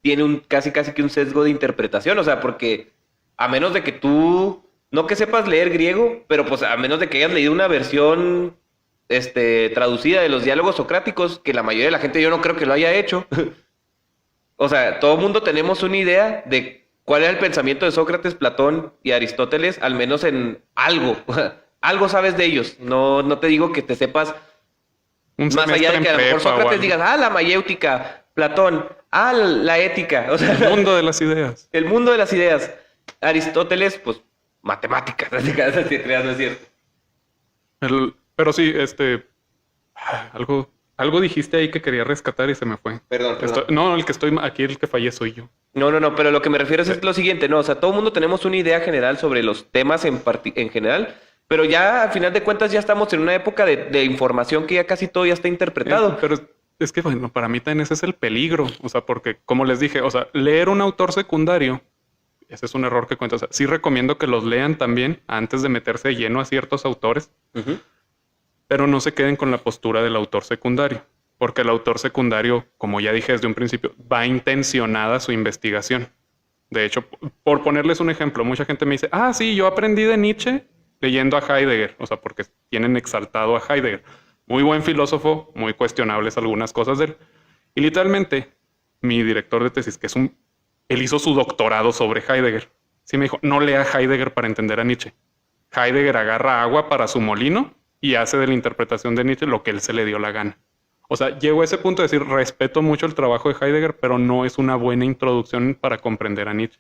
tiene casi que un sesgo de interpretación. O sea, porque a menos de que tú, no que sepas leer griego, pero pues a menos de que hayas leído una versión traducida de los diálogos socráticos, que la mayoría de la gente yo no creo que lo haya hecho. O sea, todo el mundo tenemos una idea de cuál era el pensamiento de Sócrates, Platón y Aristóteles, al menos en algo. Algo sabes de ellos. No te digo que te sepas más allá de que a lo mejor Sócrates digas, la mayéutica, Platón, la ética. O sea, el mundo de las ideas. El mundo de las ideas. Aristóteles, pues, matemáticas. No es cierto. Pero sí, algo dijiste ahí que quería rescatar y se me fue. Perdón. No, el que fallé soy yo. No, pero lo que me refiero es lo siguiente, ¿no? O sea, todo el mundo tenemos una idea general sobre los temas en general, pero ya, al final de cuentas, ya estamos en una época de información que ya casi todo ya está interpretado. Pero es que, bueno, para mí también ese es el peligro. O sea, porque, como les dije, o sea, leer un autor secundario, ese es un error que cuento. O sea, sí recomiendo que los lean también antes de meterse lleno a ciertos autores, pero no se queden con la postura del autor secundario, porque el autor secundario, como ya dije desde un principio, va intencionada su investigación. De hecho, por ponerles un ejemplo, mucha gente me dice, ah, sí, yo aprendí de Nietzsche leyendo a Heidegger, o sea, porque tienen exaltado a Heidegger. Muy buen filósofo, muy cuestionables algunas cosas de él. Y literalmente, mi director de tesis, él hizo su doctorado sobre Heidegger. Sí me dijo, no lea Heidegger para entender a Nietzsche. Heidegger agarra agua para su molino y hace de la interpretación de Nietzsche lo que él se le dio la gana. O sea, llego a ese punto de decir, respeto mucho el trabajo de Heidegger, pero no es una buena introducción para comprender a Nietzsche.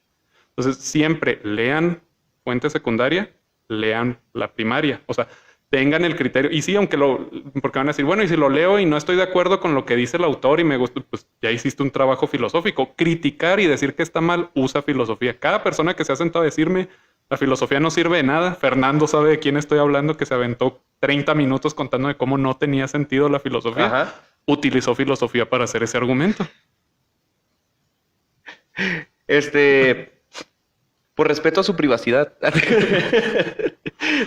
Entonces, siempre lean fuente secundaria, lean la primaria. O sea, tengan el criterio. Y sí, porque van a decir, bueno, y si lo leo y no estoy de acuerdo con lo que dice el autor y me gusta, pues ya hiciste un trabajo filosófico. Criticar y decir que está mal, usa filosofía. Cada persona que se ha sentado a decirme, la filosofía no sirve de nada. Fernando sabe de quién estoy hablando, que se aventó 30 minutos contando de cómo no tenía sentido la filosofía. Ajá. Utilizó filosofía para hacer ese argumento. Por respeto a su privacidad.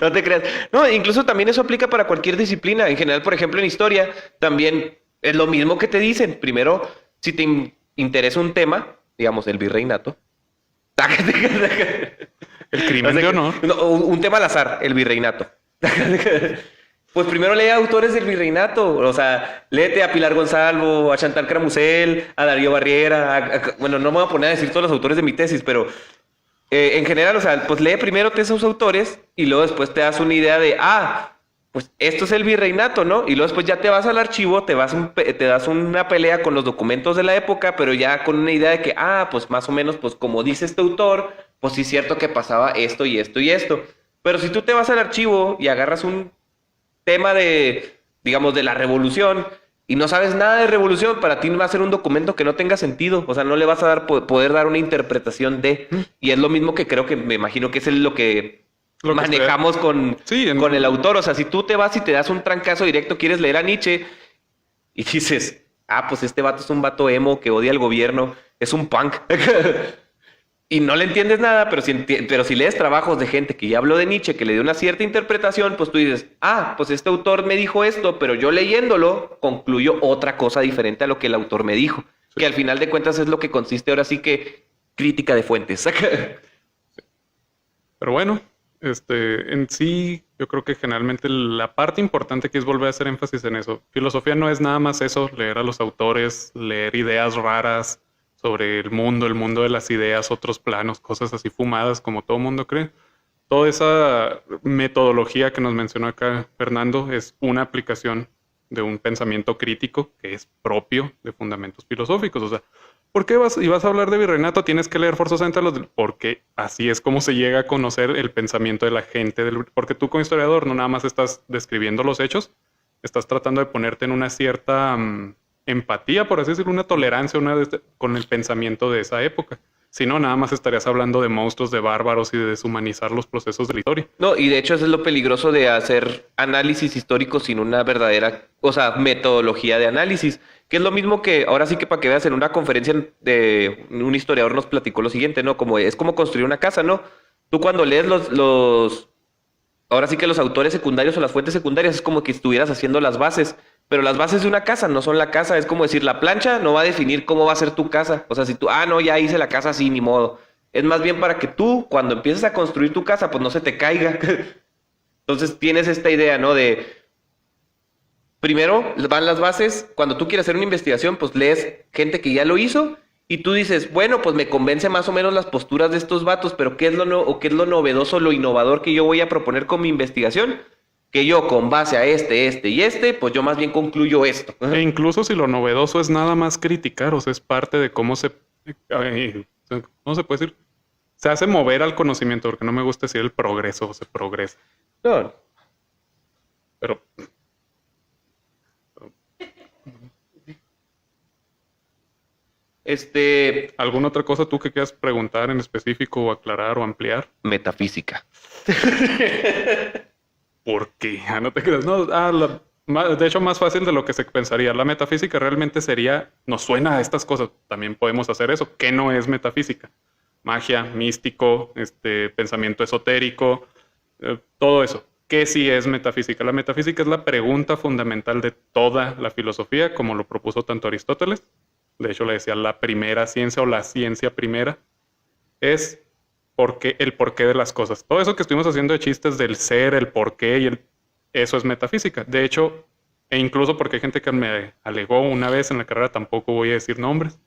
No te creas. No, incluso también eso aplica para cualquier disciplina. En general, por ejemplo, en historia, también es lo mismo que te dicen. Primero, si te interesa un tema, digamos, el virreinato. El crimen de honor. No, un tema al azar, el virreinato. Pues primero lee autores del virreinato, o sea, léete a Pilar Gonzalo, a Chantal Cramusel, a Darío Barriera, bueno, no me voy a poner a decir todos los autores de mi tesis, pero en general, o sea, pues lee primero esos autores y luego después te das una idea de, pues esto es el virreinato, ¿no? Y luego después ya te vas al archivo, te das una pelea con los documentos de la época, pero ya con una idea de que, pues más o menos, pues como dice este autor, pues sí es cierto que pasaba esto y esto y esto. Pero si tú te vas al archivo y agarras un tema de, digamos, de la revolución y no sabes nada de revolución, para ti va a ser un documento que no tenga sentido. O sea, no le vas a poder dar una interpretación de. Y es lo mismo que creo que me imagino que es lo que manejamos con el autor. O sea, si tú te vas y te das un trancazo directo, quieres leer a Nietzsche y dices, pues este vato es un vato emo que odia al gobierno, es un punk. Y no le entiendes nada, pero si lees trabajos de gente que ya habló de Nietzsche, que le dio una cierta interpretación, pues tú dices, pues este autor me dijo esto, pero yo leyéndolo concluyo otra cosa diferente a lo que el autor me dijo. Sí. Que al final de cuentas es lo que consiste ahora sí que crítica de fuentes. Pero bueno, en sí, yo creo que generalmente la parte importante aquí es volver a hacer énfasis en eso. Filosofía no es nada más eso, leer a los autores, leer ideas raras sobre el mundo de las ideas, otros planos, cosas así fumadas como todo mundo cree. Toda esa metodología que nos mencionó acá Fernando es una aplicación de un pensamiento crítico que es propio de fundamentos filosóficos. O sea, ¿por qué vas a hablar de virreinato? Tienes que leer forzosamente porque así es como se llega a conocer el pensamiento de la gente. Porque tú como historiador no nada más estás describiendo los hechos, estás tratando de ponerte en una cierta empatía, por así decirlo, una tolerancia con el pensamiento de esa época. Si no, nada más estarías hablando de monstruos, de bárbaros y de deshumanizar los procesos de la historia. No, y de hecho eso es lo peligroso de hacer análisis histórico sin una verdadera, metodología de análisis. Que es lo mismo que, ahora sí que para que veas, en una conferencia de un historiador nos platicó lo siguiente, ¿no? Es como construir una casa, ¿no? Tú cuando lees ahora sí que los autores secundarios o las fuentes secundarias es como que estuvieras haciendo las bases. Pero las bases de una casa no son la casa. Es como decir, la plancha no va a definir cómo va a ser tu casa. O sea, si tú, no, ya hice la casa así, ni modo. Es más bien para que tú, cuando empieces a construir tu casa, pues no se te caiga. Entonces tienes esta idea, ¿no? De, primero van las bases. Cuando tú quieres hacer una investigación, pues lees gente que ya lo hizo. Y tú dices, bueno, pues me convence más o menos las posturas de estos vatos. Pero ¿qué es lo novedoso, lo innovador que yo voy a proponer con mi investigación? Que yo con base a pues yo más bien concluyo esto. E incluso si lo novedoso es nada más criticar, o sea, es parte de cómo ¿cómo se puede decir? Se hace mover al conocimiento, porque no me gusta decir el progreso, o se progresa. No. Pero ¿alguna otra cosa tú que quieras preguntar en específico o aclarar o ampliar? Metafísica. ¿Por qué? No te creas. No, de hecho, más fácil de lo que se pensaría. La metafísica realmente nos suena a estas cosas. También podemos hacer eso. ¿Qué no es metafísica? Magia, místico, pensamiento esotérico, todo eso. ¿Qué sí es metafísica? La metafísica es la pregunta fundamental de toda la filosofía, como lo propuso tanto Aristóteles. De hecho, le decía la primera ciencia o la ciencia primera. es el porqué de las cosas. Todo eso que estuvimos haciendo de chistes del ser, el porqué eso es metafísica. De hecho, e incluso porque hay gente que me alegó una vez en la carrera, tampoco voy a decir nombres,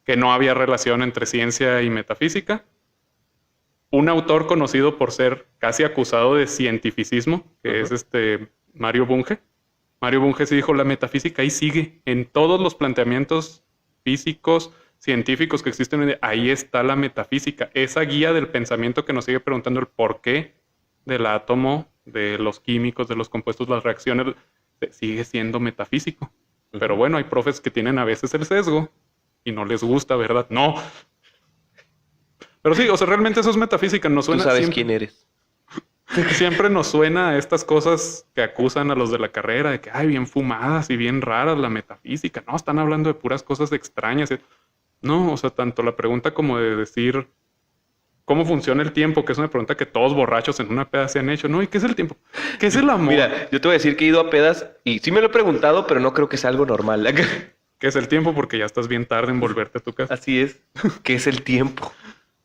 que no había relación entre ciencia y metafísica. Un autor conocido por ser casi acusado de cientificismo, que es Mario Bunge. Mario Bunge sí dijo, la metafísica ahí sigue. En todos los planteamientos físicos, científicos que existen hoy en día, ahí está la metafísica. Esa guía del pensamiento que nos sigue preguntando el porqué del átomo, de los químicos, de los compuestos, las reacciones, sigue siendo metafísico. Pero bueno, hay profes que tienen a veces el sesgo y no les gusta, ¿verdad? No. Pero sí, o sea, realmente eso es metafísica. Nos suena, tú sabes siempre, quién eres. Siempre nos suena a estas cosas que acusan a los de la carrera de que, ay, bien fumadas y bien raras la metafísica. No, están hablando de puras cosas extrañas. No, o sea, tanto la pregunta como de decir cómo funciona el tiempo, que es una pregunta que todos borrachos en una peda se han hecho. No, ¿y qué es el tiempo? ¿Qué es el amor? Mira, yo te voy a decir que he ido a pedas y sí me lo he preguntado, pero no creo que sea algo normal. ¿Qué es el tiempo? Porque ya estás bien tarde en volverte a tu casa. Así es. ¿Qué es el tiempo?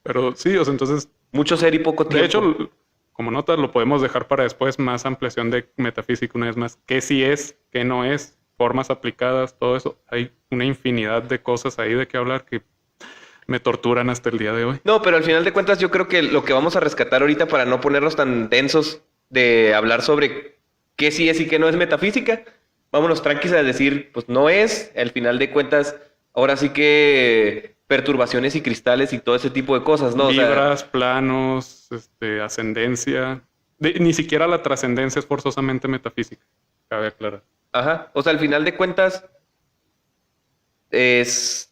Pero sí, o sea, entonces... Mucho ser y poco tiempo. De hecho, como nota, lo podemos dejar para después, más ampliación de metafísica una vez más. ¿Qué sí es? ¿Qué no es? Formas aplicadas, todo eso. Hay una infinidad de cosas ahí de qué hablar que me torturan hasta el día de hoy. No, pero al final de cuentas yo creo que lo que vamos a rescatar ahorita para no ponernos tan densos de hablar sobre qué sí es y qué no es metafísica, vámonos tranquilos a decir, pues no es, al final de cuentas, ahora sí que perturbaciones y cristales y todo ese tipo de cosas, ¿no? Vibras, planos, ascendencia. Ni siquiera la trascendencia es forzosamente metafísica, cabe aclarar. Ajá, o sea, al final de cuentas es...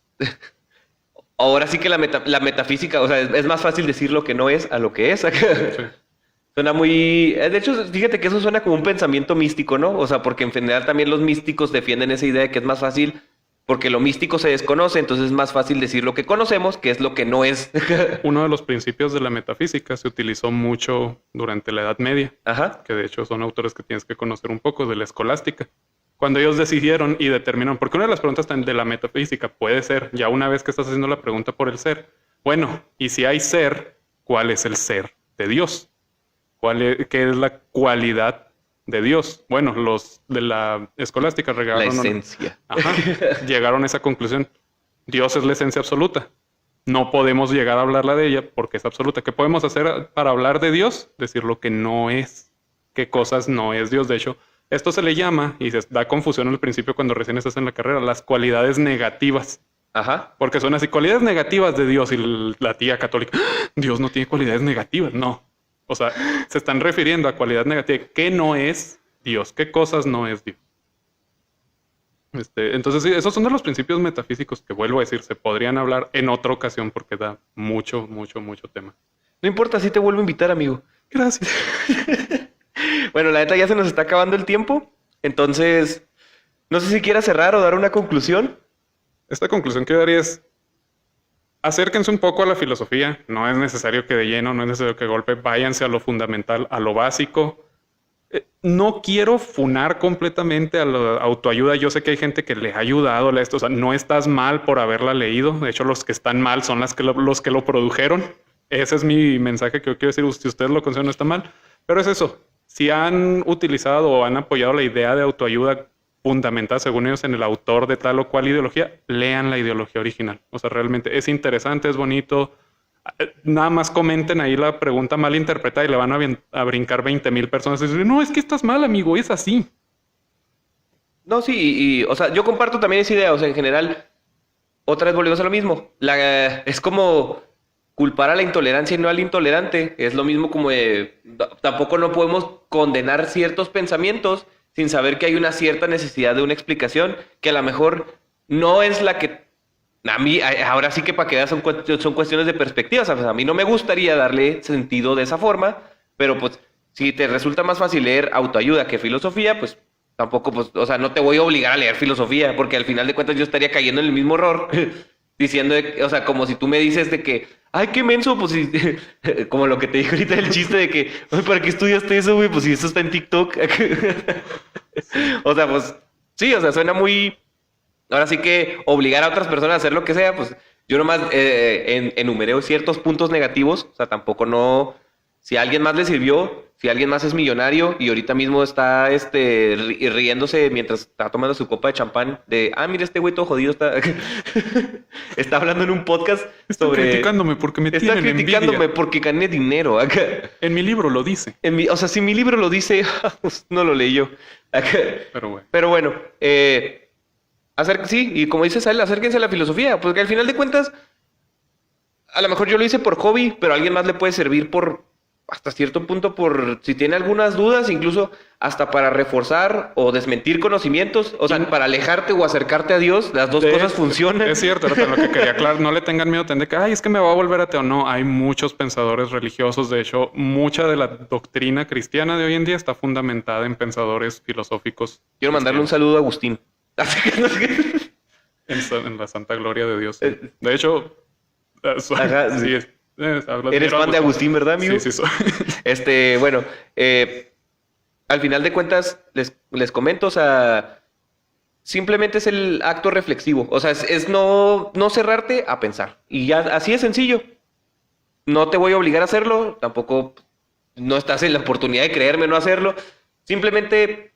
Ahora sí que la metafísica, o sea, es más fácil decir lo que no es a lo que es. Sí. Suena muy... De hecho, fíjate que eso suena como un pensamiento místico, ¿no? O sea, porque en general también los místicos defienden esa idea de que es más fácil, porque lo místico se desconoce, entonces es más fácil decir lo que conocemos, que es lo que no es. Uno de los principios de la metafísica se utilizó mucho durante la Edad Media. Ajá. Que de hecho son autores que tienes que conocer un poco, de la escolástica. Cuando ellos decidieron y determinaron, porque una de las preguntas de la metafísica puede ser, ya una vez que estás haciendo la pregunta por el ser, bueno, y si hay ser, ¿cuál es el ser de Dios? ¿Qué es la cualidad de Dios? Bueno, los de la escolástica la esencia. Llegaron a esa conclusión. Dios es la esencia absoluta. No podemos llegar a hablarla de ella porque es absoluta. ¿Qué podemos hacer para hablar de Dios? Decir lo que no es. ¿Qué cosas no es Dios? De hecho, esto se le llama, y se da confusión al principio cuando recién estás en la carrera, las cualidades negativas. Ajá. Porque son así, cualidades negativas de Dios, y la tía católica, Dios no tiene cualidades negativas. No. O sea, se están refiriendo a cualidad negativa. ¿Qué no es Dios? ¿Qué cosas no es Dios? Entonces, sí, esos son de los principios metafísicos que, vuelvo a decir, se podrían hablar en otra ocasión porque da mucho, mucho, mucho tema. No importa, sí te vuelvo a invitar, amigo. Gracias. Bueno, la neta ya se nos está acabando el tiempo. Entonces, no sé si quieras cerrar o dar una conclusión. Esta conclusión que daría es: acérquense un poco a la filosofía. No es necesario que de lleno, no es necesario que de golpe, váyanse a lo fundamental, a lo básico. No quiero funar completamente a la autoayuda. Yo sé que hay gente que le ha ayudado a esto. O sea, no estás mal por haberla leído. De hecho, los que están mal son los que lo produjeron. Ese es mi mensaje que yo quiero decir. Si ustedes lo consideran, no está mal. Pero es eso. Si han utilizado o han apoyado la idea de autoayuda fundamentada, según ellos, en el autor de tal o cual ideología, lean la ideología original. O sea, realmente es interesante, es bonito. Nada más comenten ahí la pregunta mal interpretada y le van a brincar 20,000 personas y dicen, no, es que estás mal, amigo, es así. No, sí, o sea, yo comparto también esa idea. O sea, en general, otra vez volvemos a lo mismo. Es como culpar a la intolerancia y no al intolerante. Es lo mismo como tampoco no podemos condenar ciertos pensamientos sin saber que hay una cierta necesidad de una explicación que a lo mejor no es la que... A mí, ahora sí que para que veas son cuestiones de perspectiva. O sea, a mí no me gustaría darle sentido de esa forma, pero pues si te resulta más fácil leer autoayuda que filosofía, pues tampoco, pues, o sea, no te voy a obligar a leer filosofía, porque al final de cuentas yo estaría cayendo en el mismo error, diciendo, o sea, como si tú me dices de que, ay, qué menso, pues, como lo que te dije ahorita del chiste de que, ay, ¿para qué estudiaste eso, güey? Pues si eso está en TikTok. O sea, pues, sí, o sea, suena muy... Ahora sí que obligar a otras personas a hacer lo que sea, pues Yo nomás enumeré ciertos puntos negativos, o sea, tampoco no... Si a alguien más le sirvió, si alguien más es millonario y ahorita mismo está riéndose mientras está tomando su copa de champán de, mira, este güey todo jodido está... está hablando en un podcast Está sobre... criticándome porque me Está tienen criticándome envidia. porque gané dinero. Acá. En mi libro lo dice. O sea, si mi libro lo dice, no lo leí yo. Acá. Pero bueno. Pero bueno, sí, y como dices, acérquense a la filosofía, porque al final de cuentas, a lo mejor yo lo hice por hobby, pero a alguien más le puede servir hasta cierto punto, si tiene algunas dudas, incluso hasta para reforzar o desmentir conocimientos, o sea, para alejarte o acercarte a Dios, las dos cosas funcionan. Es cierto, era lo que quería aclarar. No le tengan miedo de que, es que me va a volver ateo. No, hay muchos pensadores religiosos. De hecho, mucha de la doctrina cristiana de hoy en día está fundamentada en pensadores filosóficos. Quiero mandarle un saludo a Agustín. En la santa gloria de Dios. De hecho, Ajá, sí, eres fan de Agustín, ¿verdad, amigo? Sí, soy. Bueno, al final de cuentas, les comento, o sea, simplemente es el acto reflexivo. O sea, es no cerrarte a pensar. Y ya, así es sencillo. No te voy a obligar a hacerlo, tampoco no estás en la oportunidad de creerme no hacerlo. Simplemente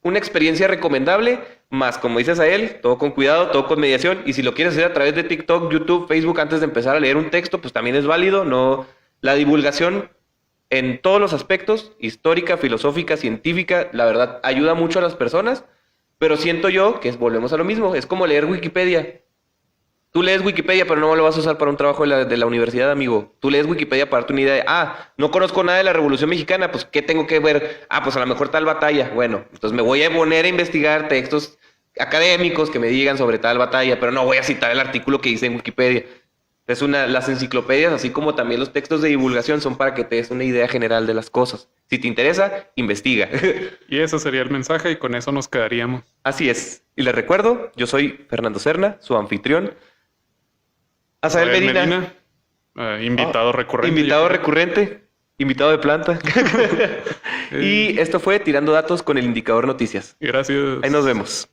una experiencia recomendable, más como dices a él, todo con cuidado, todo con mediación. Y si lo quieres hacer a través de TikTok, YouTube, Facebook, antes de empezar a leer un texto, pues también es válido. No, la divulgación en todos los aspectos, histórica, filosófica, científica, la verdad, ayuda mucho a las personas. Pero siento yo que volvemos a lo mismo. Es como leer Wikipedia. Tú lees Wikipedia, pero no lo vas a usar para un trabajo de la universidad, amigo. Tú lees Wikipedia para darte una idea de, no conozco nada de la Revolución Mexicana, pues, ¿qué tengo que ver? Pues a lo mejor tal batalla. Bueno, entonces me voy a poner a investigar textos académicos que me digan sobre tal batalla, pero no voy a citar el artículo que dice en Wikipedia. Las enciclopedias, así como también los textos de divulgación, son para que te des una idea general de las cosas. Si te interesa, investiga. Y ese sería el mensaje y con eso nos quedaríamos. Así es. Y les recuerdo, yo soy Fernando Serna, su anfitrión. Asael Medina. Invitado recurrente. Invitado recurrente. Invitado de planta. Y esto fue Tirando Datos con el Indicador Noticias. Gracias. Ahí nos vemos.